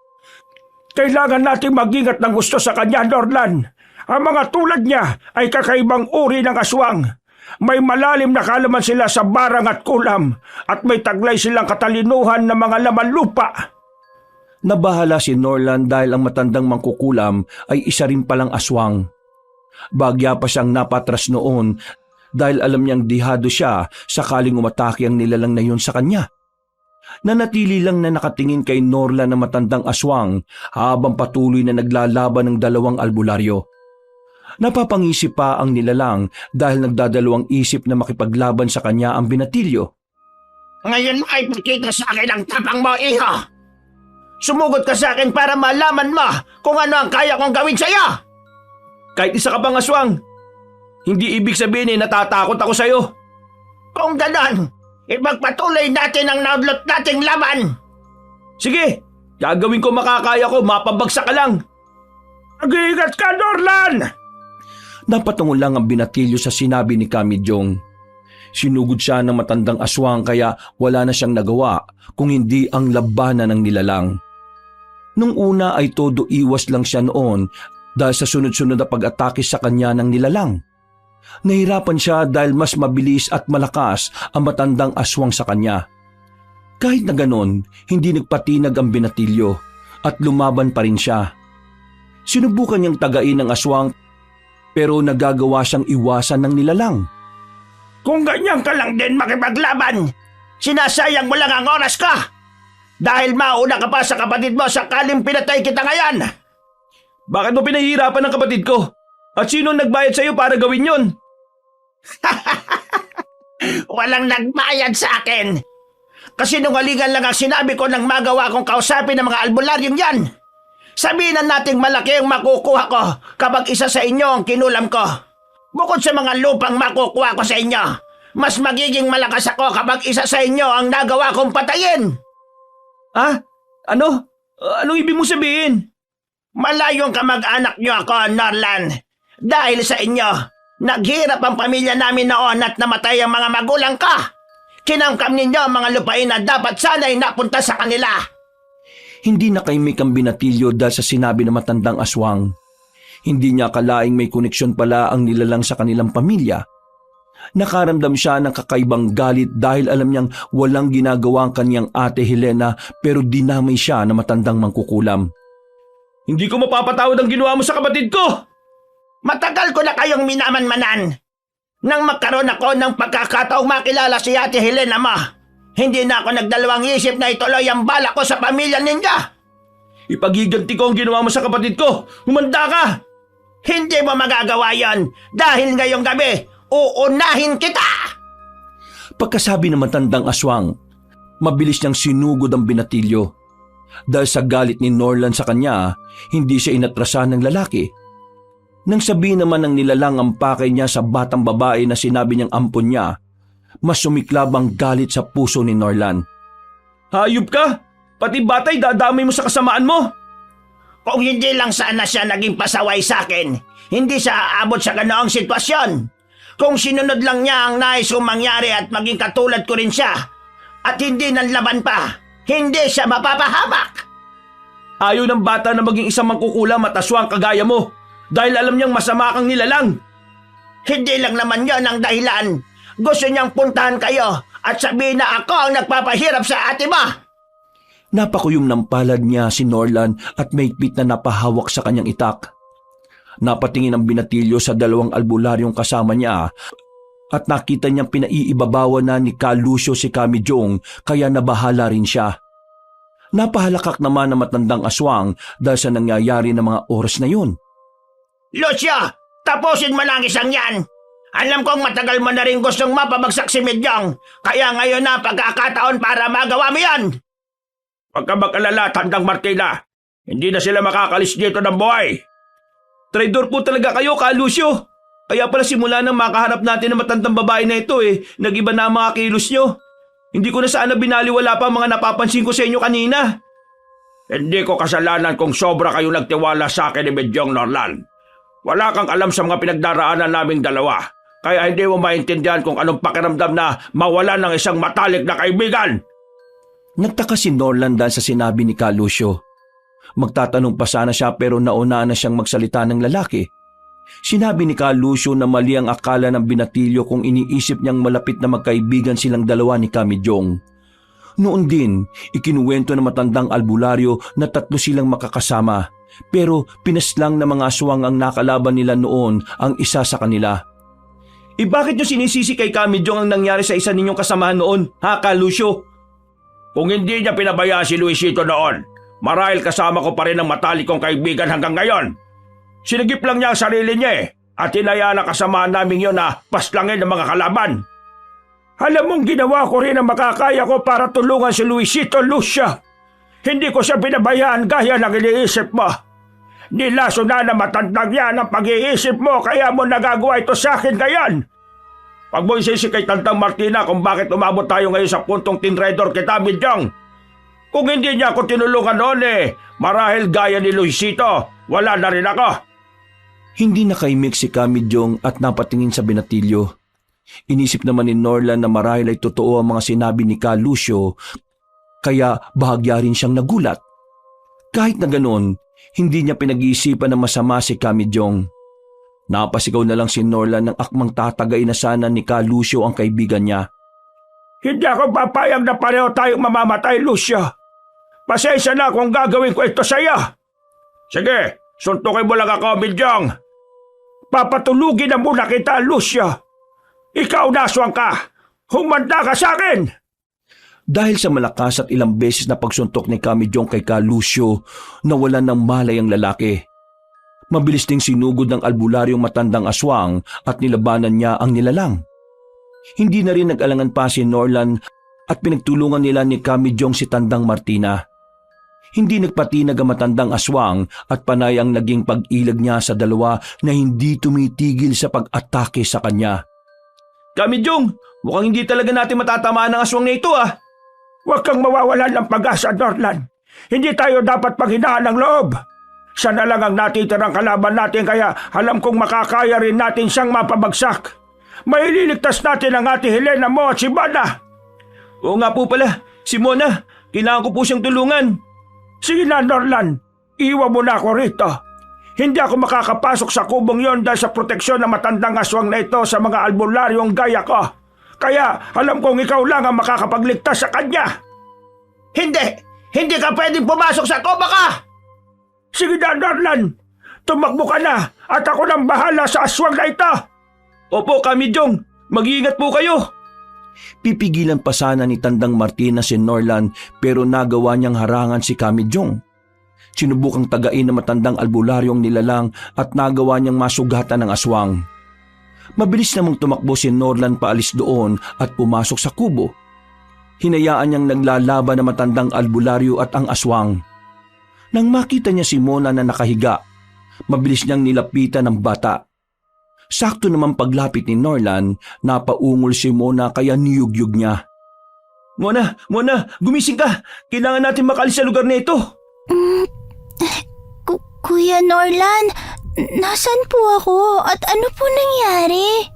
Kailangan nating mag-ingat ng gusto sa kanya, Norland. Ang mga tulad niya ay kakaibang uri ng aswang. May malalim na kaalaman sila sa barang at kulam at may taglay silang katalinuhan ng mga laman lupa. Nabahala si Norland dahil ang matandang mangkukulam ay isa rin palang aswang. Bagya pa siyang napatras noon dahil alam niyang dihado siya sakaling umatake ang nilalang na yun sa kanya. Nanatili lang na nakatingin kay Norland na matandang aswang habang patuloy na naglalaban ng dalawang albularyo. Napapangisip pa ang nilalang dahil nagdadalawang isip na makipaglaban sa kanya ang binatilyo. Ngayon ay pakita sa akin ang tapang mo, iho. Sumugot ka sa akin para malaman mo kung ano ang kaya kong gawin sa iyo. Kahit isa ka pang aswang, hindi ibig sabihin natatakot ako sa'yo. Kung ganon, ipagpatuloy natin ang naudlot nating laban. Sige, gagawin ko makakaya ko, mapabagsak ka lang. Mag-iingat ka, Norlan! Napatungo lang ang binatilyo sa sinabi ni Kamijong. Sinugod siya ng matandang aswang kaya wala na siyang nagawa kung hindi ang labanan ng nilalang. Nung una ay todo iwas lang siya noon dahil sa sunod-sunod na pag-atake sa kanya ng nilalang. Nahirapan siya dahil mas mabilis at malakas ang matandang aswang sa kanya. Kahit na ganon, hindi nagpatinag ang binatilyo at lumaban pa rin siya. Sinubukan niyang tagain ang aswang pero nagagawa siyang iwasan ng nilalang. Kung ganyan ka lang din makipaglaban, sinasayang mo lang ang oras ka. Dahil mauna ka pa sa kapatid mo sakaling pinatay kita ngayon. Bakit mo pinahihirapan ang kapatid ko? At sino nagbayad sa iyo para gawin yon? Walang nagbayad sa akin. Kasi nungalingan lang ang sinabi ko nang magawa kong kausapin ng mga albularyong yan. Sabihin na nating malaki ang makukuha ko kapag isa sa inyo ang kinulam ko. Bukod sa mga lupang makukuha ko sa inyo, mas magiging malakas ako kapag isa sa inyo ang nagawa kong patayin. Ah? Ano? Anong ibig mo sabihin? Malayong kamag-anak niyo ako, Norlan. Dahil sa inyo, naghirap ang pamilya namin noon at namatay ang mga magulang ko. Kinamkam ninyo ang mga lupain na dapat sana'y napunta sa kanila. Hindi nakaimik ang binatilyo dahil sa sinabi ng matandang aswang. Hindi niya akalaing may koneksyon pala ang nilalang sa kanilang pamilya. Nakaramdam siya ng kakaibang galit dahil alam niyang walang ginagawa ang kanyang ate Helena pero dinamay siya na matandang mangkukulam. Hindi ko mapapatawad ang ginawa mo sa kapatid ko! Matagal ko na kayong minaman-manan. Nang magkaroon ako ng pagkakataong makilala si ate Helena mo, hindi na ako nagdalawang isip na ituloy ang bala ko sa pamilya ninyo. Ipagiganti ko ang ginawa mo sa kapatid ko! Humanda ka! Hindi mo magagawa yon dahil ngayong gabi, uunahin kita! Pagkasabi ng matandang aswang, mabilis niyang sinugod ang binatilyo. Dahil sa galit ni Norlan sa kanya, hindi siya inatrasahan ng lalaki. Nang sabihin naman ng nilalang ang pakay niya sa batang babae na sinabi niyang ampon niya, mas sumiklab ang galit sa puso ni Norlan. Hayop ka! Pati batay dadamay mo sa kasamaan mo! Kung hindi lang sana siya naging pasaway sa akin, hindi siya aabot sa ganoong sitwasyon. Kung sinunod lang niya ang nais kong mangyari at maging katulad ko rin siya, at hindi nanlaban pa, hindi siya mapapahamak. Ayaw ng bata na maging isang mangkukulam at aswang kagaya mo dahil alam niyang masama kang nilalang. Hindi lang naman yon ang dahilan. Gusto niyang puntahan kayo at sabihin na ako ang nagpapahirap sa ate mo. Napakuyom ng palad niya si Norlan at maigpit na napahawak sa kanyang itak. Napatingin ang binatilyo sa dalawang albularyong kasama niya at nakita niyang pinaiibabawan na ni Ka Lucio si Kamijong kaya nabahala rin siya. Napahalakak naman ang matandang aswang dahil sa nangyayari ng mga oras na yun. Lucio, tapusin mo lang isang yan. Alam kong matagal mo na rin gustong mapabagsak si Medyong, kaya ngayon na pagkakataon para magawa mo yan. Huwag ka mag-alala, Tandang Martina. Hindi na sila makakalis dito ng buhay. Traidor po talaga kayo, Ka Lucio. Kaya pala simula nang makaharap natin ng matandang babae na ito nag-iba na ang mga kilos nyo. Hindi ko na sana binaliwala pa ang mga napapansin ko sa inyo kanina. Hindi ko kasalanan kung sobra kayong nagtiwala sa akin ni Medyong, Norlan. Wala kang alam sa mga pinagdaraanan naming dalawa. Kaya hindi mo maintindihan kung anong pakiramdam na mawala ng isang matalik na kaibigan. Nagtaka si Norlan dahil sa sinabi ni Ka Lucio. Magtatanong pa sana siya pero nauna na siyang magsalita ng lalaki. Sinabi ni Ka Lucio na mali ang akala ng binatilyo kung iniisip niyang malapit na magkaibigan silang dalawa ni Kamijong. Noon din, ikinuwento ng matandang albularyo na 3 silang makakasama pero pinaslang na mga aswang ang nakalaban nila noon ang isa sa kanila. Bakit niyo sinisisi kay Kamijong ang nangyari sa isa ninyong kasamahan noon, ha Ka Lucio? Kung hindi niya pinabayaan si Luisito noon, marahil kasama ko pa rin ang matalik kong kaibigan hanggang ngayon. Sinigip lang niya ang sarili niya at hinayaan ang kasamaan namin yon na paslangin ng mga kalaban. Alam mong ginawa ko rin ang makakaya ko para tulungan si Luisito, Lucia. Hindi ko siya binabayaan gaya ng iniisip mo. Nilaso na matandang yan ang pag-iisip mo kaya mo nagagawa ito sa akin ngayon. Pag mo isisi kay Tandang Martina kung bakit umabot tayo ngayon sa puntong tinredor kita, Midyong. Kung hindi niya ako tinulungan noon marahil gaya ni Luisito, wala na rin ako. Hindi nakaimik si Kamidyong at napatingin sa binatilyo. Inisip naman ni Norlan na marahil ay totoo ang mga sinabi ni Ka Lucio, kaya bahagya rin siyang nagulat. Kahit na ganoon, hindi niya pinag-iisipan na masama si Kamidyong. Napasigaw na lang si Norlan ng akmang tatagay na sana ni Ka Lucio ang kaibigan niya. Hindi ako papayag na pareho tayong mamamatay, Lucio. Pasensya na kung gagawin ko ito sa iyo. Sige, suntukin mo lang ako, Midyong. Papatulugin na muna kita, Lucio. Ikaw naswang ka. Humanda ka sa akin. Dahil sa malakas at ilang beses na pagsuntok ni Kamidyong kay Ka Lucio, nawalan ng malay ang lalaki. Mabilis ding sinugod ng albularyong matandang aswang at nilabanan niya ang nilalang. Hindi na rin nag-alangan pa si Norlan at pinagtulungan nila ni Kamidyong si Tandang Martina. Hindi nagpatinag ang matandang aswang at panay ang naging pag-ilag niya sa dalawa na hindi tumitigil sa pag-atake sa kanya. Kamidyong, mukhang hindi talaga natin matatamaan ng aswang na ito Huwag kang mawawalan ng pag-asa, Norlan. Hindi tayo dapat panghinaan ng loob. Siya na lang ang natitirang kalaban natin kaya alam kong makakaya rin natin siyang mapabagsak. Maililigtas natin ang ate Helena mo at si Bana. Oo nga po pala, si Mona, kailangan ko po siyang tulungan. Sige na, Norlan. Iwan mo na ako rito. Hindi ako makakapasok sa kubong yon dahil sa proteksyon ng matandang aswang na ito sa mga albularyong gaya ko. Kaya alam kong ikaw lang ang makakapagligtas sa kanya. Hindi! Hindi ka pwedeng pumasok sa kubo ka! Sige na, Norlan. Tumakbo ka na at ako nang bahala sa aswang na ito. Opo, Kamidyong, mag-iingat po kayo. Pipigilan pa sana ni Tandang Martina si Norlan pero nagawa niyang harangan si Kamidyong. Sinubukang tagain ng matandang albularyong nilalang at nagawa niyang masugatan ng aswang. Mabilis namang tumakbo si Norlan paalis doon at pumasok sa kubo. Hinayaan niyang naglalaban ng matandang albularyo at ang aswang. Nang makita niya si Mona na nakahiga, mabilis niyang nilapitan ng bata. Sakto naman paglapit ni Norlan, napaungol si Mona kaya niyugyug niya. Mona, gumising ka! Kailangan natin makalis sa lugar na ito! Kuya Norlan, nasan po ako at ano po nangyari?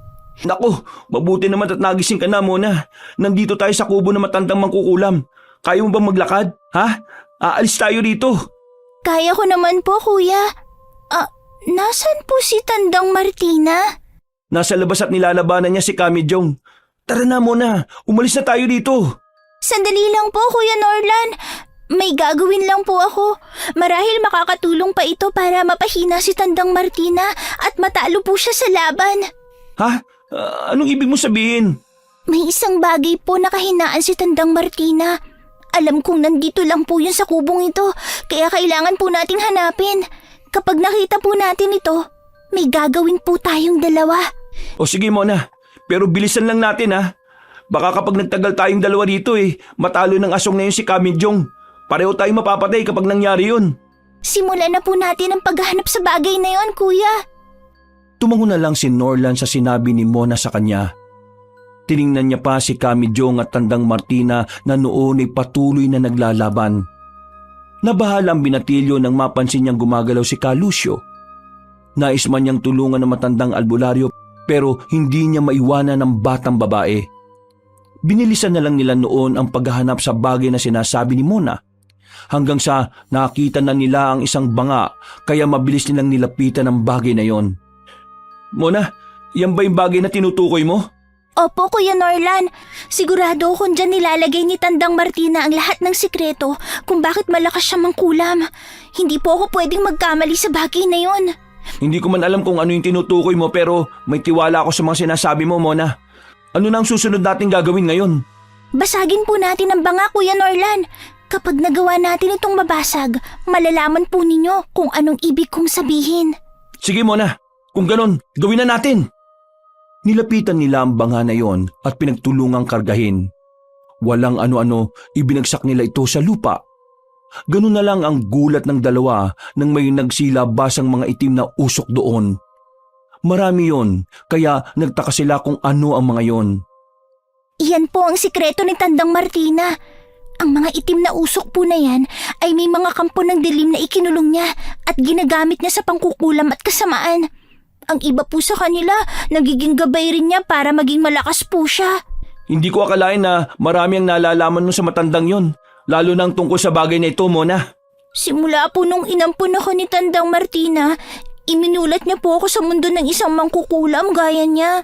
Naku, mabuti naman at nagising ka na, Mona. Nandito tayo sa kubo ng matandang mangkukulam. Kaya mo bang maglakad? Ha? Aalis tayo dito. Kaya ko naman po, kuya. Nasan po si Tandang Martina? Nasa labas at nilalabanan niya si Kamidyong. Tara na, Mona. Umalis na tayo dito. Sandali lang po, Kuya Norlan. May gagawin lang po ako. Marahil makakatulong pa ito para mapahina si Tandang Martina at matalo po siya sa laban. Ha? Anong ibig mo sabihin? May isang bagay po na kahinaan si Tandang Martina. Alam kong nandito lang po yun sa kubong ito, kaya kailangan po nating hanapin. Kapag nakita po natin ito, may gagawin po tayong dalawa. O sige, Mona. Pero bilisan lang natin, ha? Baka kapag nagtagal tayong dalawa dito matalo ng asong na yun si Kamidyong. Pareho tayong mapapatay kapag nangyari yun. Simulan na po natin ang paghahanap sa bagay na yon, kuya. Tumango na lang si Norlan sa sinabi ni Mona sa kanya. Tiningnan niya pa si Kamidyong at Tandang Martina na noon ay patuloy na naglalaban. Nabahala ang binatilyo nang mapansin niyang gumagalaw si Ka Lucio. Nais man niyang tulungan ng matandang albularyo pero hindi niya maiwanan ng batang babae. Binilisan na lang nila noon ang paghahanap sa bagay na sinasabi ni Mona. Hanggang sa nakita na nila ang isang banga kaya mabilis nilang nilapitan ang bagay na yon. Mona, yan ba yung bagay na tinutukoy mo? Opo, Kuya Norlan. Sigurado kung dyan nilalagay ni Tandang Martina ang lahat ng sikreto kung bakit malakas siya mangkulam. Hindi po ako pwedeng magkamali sa bagay na yon. Hindi ko man alam kung ano yung tinutukoy mo pero may tiwala ako sa mga sinasabi mo, Mona. Ano na ang susunod nating gagawin ngayon? Basagin po natin ang banga, Kuya Norlan. Kapag nagawa natin itong mabasag, malalaman po ninyo kung anong ibig kong sabihin. Sige, Mona. Kung ganon, gawin na natin. Nilapitan nila ang banga na yon at pinagtulungang kargahin. Walang ano-ano, ibinagsak nila ito sa lupa. Ganun na lang ang gulat ng dalawa nang may nagsilabasang mga itim na usok doon. Marami yon, kaya nagtaka sila kung ano ang mga yon. Iyan po ang sikreto ni Tandang Martina. Ang mga itim na usok po na yan ay may mga kampo ng dilim na ikinulong niya at ginagamit niya sa pangkukulam at kasamaan. Ang iba po sa kanila, nagiging gabay rin niya para maging malakas po siya. Hindi ko akalain na marami ang nalalaman mo sa matandang yon, lalo nang tungkol sa bagay na ito, Mona. Simula po nung inampun ako ni Tandang Martina, iminulat niya po ako sa mundo ng isang mangkukulam gaya niya.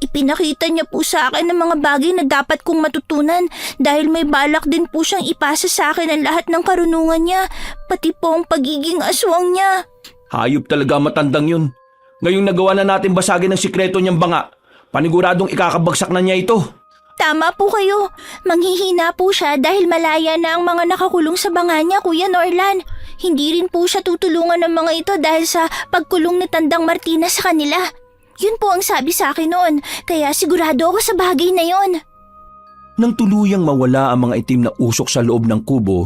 Ipinakita niya po sa akin ang mga bagay na dapat kong matutunan dahil may balak din po siyang ipasa sa akin ang lahat ng karunungan niya, pati po ang pagiging aswang niya. Hayop talaga ang matandang yun. Ngayong nagawa na natin basagin ang sikreto niyang banga, paniguradong ikakabagsak na niya ito. Tama po kayo. Manghihina po siya dahil malaya na ang mga nakakulong sa banga niya, Kuya Norlan. Hindi rin po siya tutulungan ng mga ito dahil sa pagkulong ni Tandang Martina sa kanila. Yun po ang sabi sa akin noon, kaya sigurado ako sa bagay na yon. Nang tuluyang mawala ang mga itim na usok sa loob ng kubo,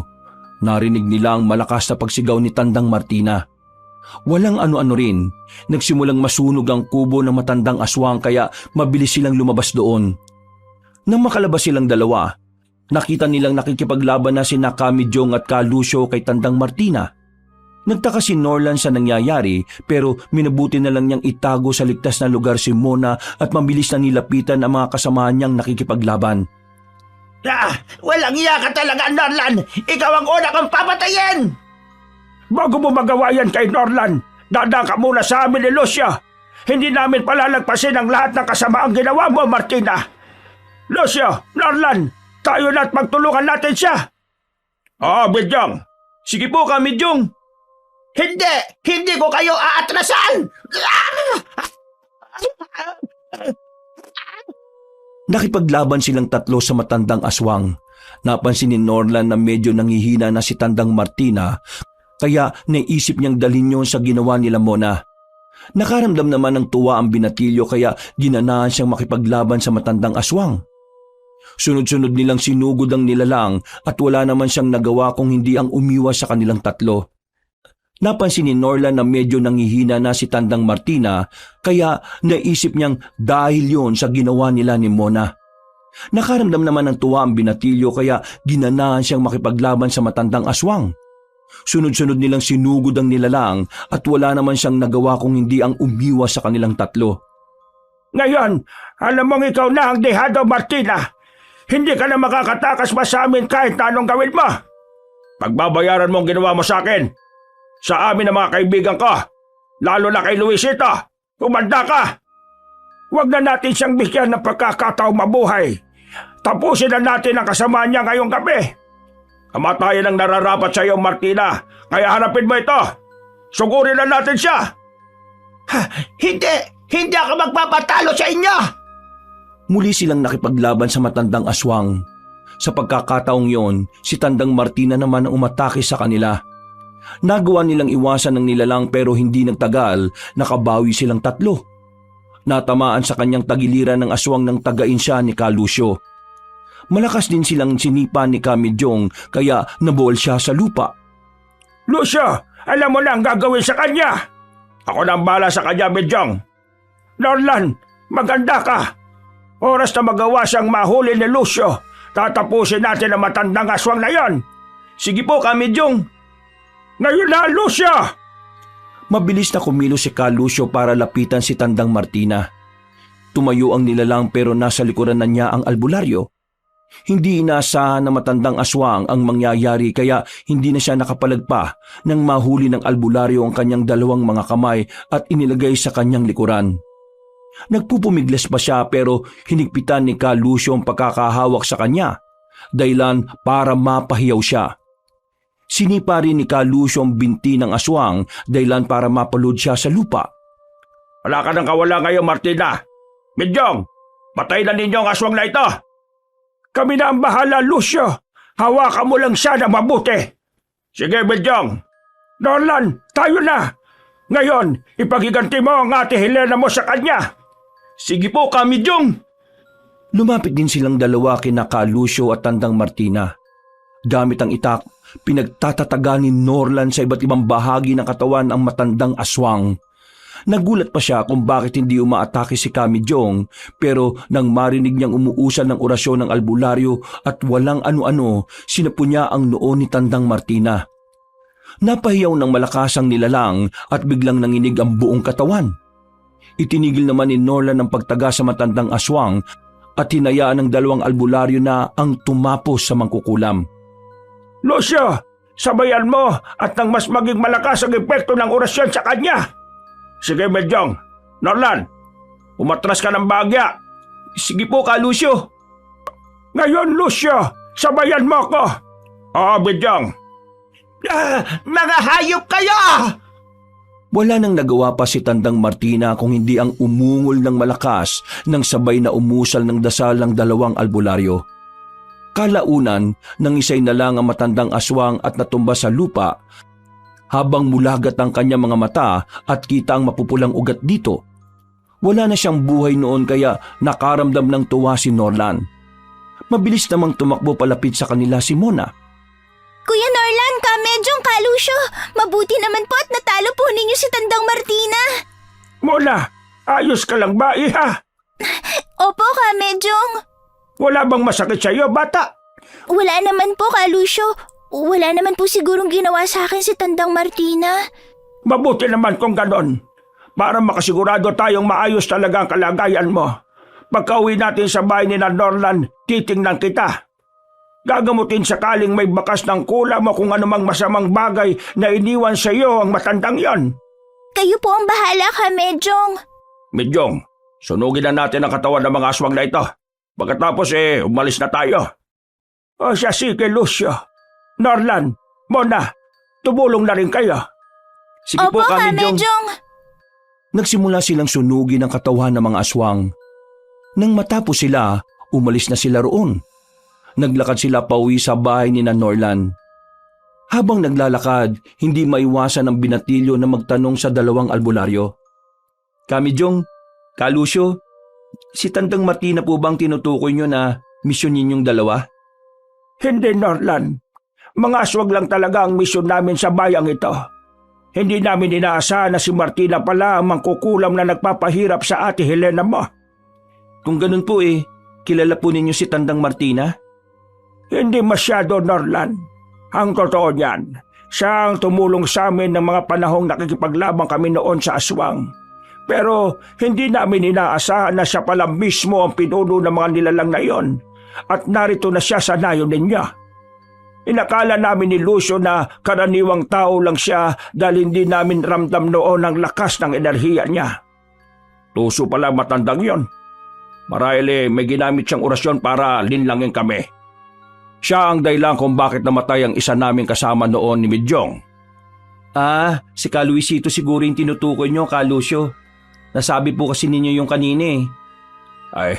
narinig nila ang malakas na pagsigaw ni Tandang Martina. Walang ano-ano rin, nagsimulang masunog ang kubo ng matandang aswang kaya mabilis silang lumabas doon. Nang makalabas silang dalawa, nakita nilang nakikipaglaban na sina Kamijong at Kalusyo kay Tandang Martina. Nagtaka si Norlan sa nangyayari pero minabuti na lang niyang itago sa ligtas na lugar si Mona at mabilis na nilapitan ang mga kasamahan niyang nakikipaglaban. Walang iya ka talaga, Norlan! Ikaw ang una kang papatayin! Bago mo magawa yan kay Norlan, dadaan ka muna sa amin ni Lucia. Hindi namin palalagpasin ang lahat ng kasamaang ginawa mo, Martina. Lucia, Norlan, tayo na't magtulungan natin siya. Bidyong. Sige po, Kamijong. Hindi ko kayo aatrasan! Nakipaglaban silang tatlo sa matandang aswang. Napansin ni Norlan na medyo nanghihina na si Tandang Martina, kaya naisip niyang dalhin yun sa ginawa nila Mona. Nakaramdam naman ng tuwa ang binatilyo kaya ginanahan siyang makipaglaban sa matandang aswang. Sunod-sunod nilang sinugod ang nilalang at wala naman siyang nagawa kung hindi ang umiwas sa kanilang tatlo. Napansin ni Norlan na medyo nanghihina na si Tandang Martina kaya naisip niyang dahil yon sa ginawa nila ni Mona. Nakaramdam naman ng tuwa ang binatilyo kaya ginanahan siyang makipaglaban sa matandang aswang. Sunod-sunod nilang sinugod ang nilalang at wala naman siyang nagawa kung hindi ang umiwas sa kanilang tatlo. Ngayon, alam mong ikaw na ang dehado, Martina. Hindi ka na makakatakas pa sa amin kahit na anong gawin mo. Pagbabayaran mo ang ginawa mo sa akin. Sa amin ang mga kaibigan ko, lalo na kay Luisito, humanda ka. Huwag na natin siyang bigyan ng pagkakataong mabuhay. Tapusin na natin ang kasama niya ngayong gabi. Kamatayan ang nararapat sa iyo, Martina, kaya harapin mo ito. Sugurin na natin siya. Hindi ako magpapatalo sa inyo. Muli silang nakipaglaban sa matandang aswang. Sa pagkakataong yon, si Tandang Martina naman ang umatake sa kanila. Nagawa nilang iwasan ng nilalang pero hindi nagtagal, nakabawi silang tatlo. Natamaan sa kanyang tagiliran ng aswang ng tagain siya ni Kalusyo. Malakas din silang sinipa ni Kamijong kaya nabuwal siya sa lupa. Lucio, alam mo na ang gagawin sa kanya. Ako na ang bala sa kanya, Bijong. Norlan, maganda ka. Oras na magawa siyang mahuli ni Lucio. Tatapusin natin ang matandang aswang na yon. Sige po, Kamijong. Ngayon na, Lucio! Mabilis na kumilos si Kalusyo para lapitan si Tandang Martina. Tumayo ang nilalang pero nasa likuran na niya ang albularyo. Hindi inaasahan na matandang aswang ang mangyayari kaya hindi na siya nakapalagpa nang mahuli ng albularyo ang kanyang dalawang mga kamay at inilagay sa kanyang likuran. Nagpupumiglas pa siya pero hinigpitan ni Kalusyo ang pagkakahawak sa kanya, dahilan para mapahiyaw siya. Sinipa rin ni Kalusyo ang binti ng aswang dahilan para mapalod siya sa lupa. Wala ka nang kawala ngayon, Martina. Midyong, patay na ninyo ang aswang na ito. Kami na ang bahala, Lucio. Hawakan mo lang siya na mabuti. Sige, Midyong. Norlan, tayo na. Ngayon, ipagiganti mo ang ate Helena mo sa kanya. Sige po, Kamidyong! Lumapit din silang dalawa kina Lucio at Tandang Martina. Gamit ang itak, pinagtatataga ni Norlan sa iba't ibang bahagi ng katawan ang matandang aswang. Nagulat pa siya kung bakit hindi umaatake si Kamidyong, pero nang marinig niyang umuusal ng orasyon ng albularyo at walang ano-ano, sinapo niya ang noo ni Tandang Martina. Napahiyaw ng malakas ang nilalang at biglang nanginig ang buong katawan. Itinigil naman ni Norlan ang pagtaga sa matandang aswang at hinayaan ng dalawang albularyo na ang tumapos sa mangkukulam. Lucio, sabayan mo at nang mas maging malakas ang epekto ng orasyon sa kanya. Sige, Medyong. Norlan, umatras ka ng bagya. Sige po, Lucio! Ngayon, Lucio, sabayan mo ko. Oo, Medyong. Mga hayop kayo! Wala nang nagawa pa si Tandang Martina kung hindi ang umungol ng malakas nang sabay na umusal ng dasal ng dalawang albularyo. Kalaunan, nangisay na lang ang matandang aswang at natumba sa lupa habang mulagat ang kanyang mga mata at kita ang mapupulang ugat dito. Wala na siyang buhay noon kaya nakaramdam ng tuwa si Norlan. Mabilis namang tumakbo palapit sa kanila si Mona. Kuya Norlan, Kamedyong, Lucio, mabuti naman po at natalo po ninyo si Tandang Martina. Mona, ayos ka lang ba, iha? Opo, Kamedyong. Wala bang masakit sa iyo, bata? Wala naman po, Lucio. Wala naman po sigurong ginawa sa akin si Tandang Martina. Mabuti naman kung ganon. Para makasigurado tayong maayos talaga ang kalagayan mo. Pagka-uwi natin sa bahay ni Norlan, titingnan kita. Gagamutin sakaling may bakas ng kulam mo kung anumang masamang bagay na iniwan sa iyo ang matandang yon. Kayo po ang bahala, Kamedyong. Medyong, sunugin na natin ang katawan ng mga aswang na ito. Pagkatapos umalis na tayo. O siya, sige, Lucio. Norlan, Mona, tumulong na rin kayo. Sige Opo, po, Kamidyong! Kamedyong. Nagsimula silang sunugin ang katawan ng mga aswang. Nang matapos sila, umalis na sila roon. Naglakad sila pauwi sa bahay ni Norlan. Habang naglalakad, hindi maiwasan ang binatilyo na magtanong sa dalawang albularyo. Kamidyong, Lucio, si Tandang Martina po bang tinutukoy nyo na misyon ninyong dalawa? Hindi, Norlan. Mga aswag lang talaga ang misyon namin sa bayang ito. Hindi namin inaasahan na si Martina pala ang mangkukulam na nagpapahirap sa ate Helena mo. Kung ganun po kilala po ninyo si Tandang Martina? Hindi masyado, Norlan. Ang totoo niyan, siya ang tumulong sa amin ng mga panahong nakikipaglabang kami noon sa aswang. Pero hindi namin inaasahan na siya pala mismo ang pinuno ng mga nilalang na iyon at narito na siya sa nayon ninyo. Inakala namin ni Lucio na karaniwang tao lang siya dahil hindi namin ramdam noon ang lakas ng enerhiya niya. Tuso pala matandang yon. Marahil may ginamit siyang orasyon para linlangin kami. Siya ang dahilan kung bakit namatay ang isa naming kasama noon ni Medyong. Si Luisito siguro yung tinutukoy nyo, Lucio. Nasabi po kasi ninyo yung kanina Ay,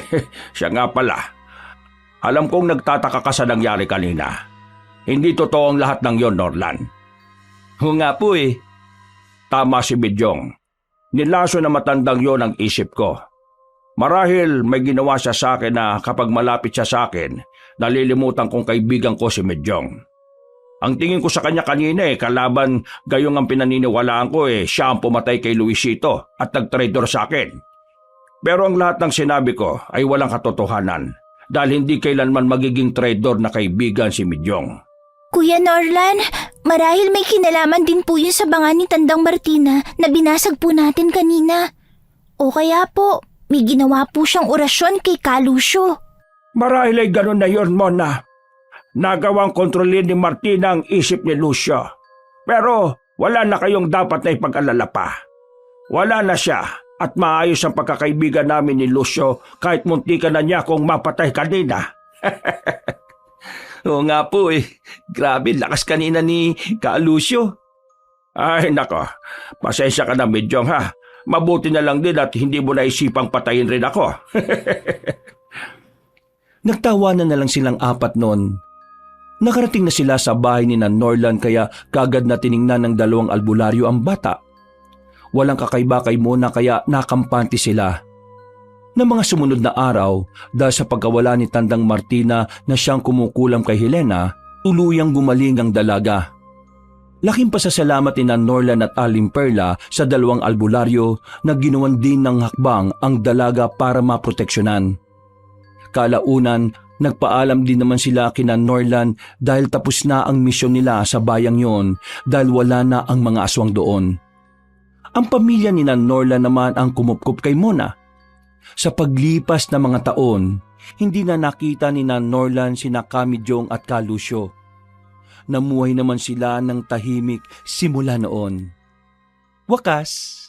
siya nga pala. Alam kong nagtataka ka sa nangyari kanina. Hindi totoo ang lahat ng yon, Norlan. Oo nga po Tama si Medyong. Nilaso na matandang yon ang isip ko. Marahil may ginawa siya sa akin na kapag malapit siya sa akin, nalilimutan kong kaibigan ko si Medyong. Ang tingin ko sa kanya kanina kalaban gayong ang pinaniniwalaan ko siya ang pumatay kay Luisito at nag-traitor sa akin. Pero ang lahat ng sinabi ko ay walang katotohanan dahil hindi kailanman magiging traitor na kaibigan si Medyong. Kuya Norlan, marahil may kinalaman din po yun sa banga ni Tandang Martina na binasag po natin kanina. O kaya po, may ginawa po siyang orasyon kay Lucio. Marahil ay ganun na yon, Mona. Nagawang kontrolin ni Martina ang isip ni Lucio. Pero wala na kayong dapat na ipag-alala pa. Wala na siya at maayos ang pagkakaibigan namin ni Lucio kahit muntikan na niya kung mapatay kanina. Oo nga po Grabe, lakas kanina ni Lucio. Ay nako, pasensya ka na Medyong ha. Mabuti na lang din at hindi mo naisipang patayin rin ako. Nagtawanan na lang silang apat noon. Nakarating na sila sa bahay ni Norlan kaya kagad na tiningnan ng dalawang albularyo ang bata. Walang kakaiba kay Mona kaya nakampante sila. Na mga sumunod na araw, dahil sa pagkawala ni Tandang Martina na siyang kumukulam kay Helena, tuluyang gumaling ang dalaga. Laking pasasalamat ni Norlan at Aling Perla sa dalawang albularyo na ginawan din ng hakbang ang dalaga para maproteksyonan. Kalaunan, nagpaalam din naman sila kina Norlan dahil tapos na ang misyon nila sa bayang yon dahil wala na ang mga aswang doon. Ang pamilya ni Norlan naman ang kumupkup kay Mona. Sa paglipas ng mga taon, hindi na nakita ni Norlan sina Kamidyong at Kalusyo. Namuhay naman sila ng tahimik simula noon. Wakas.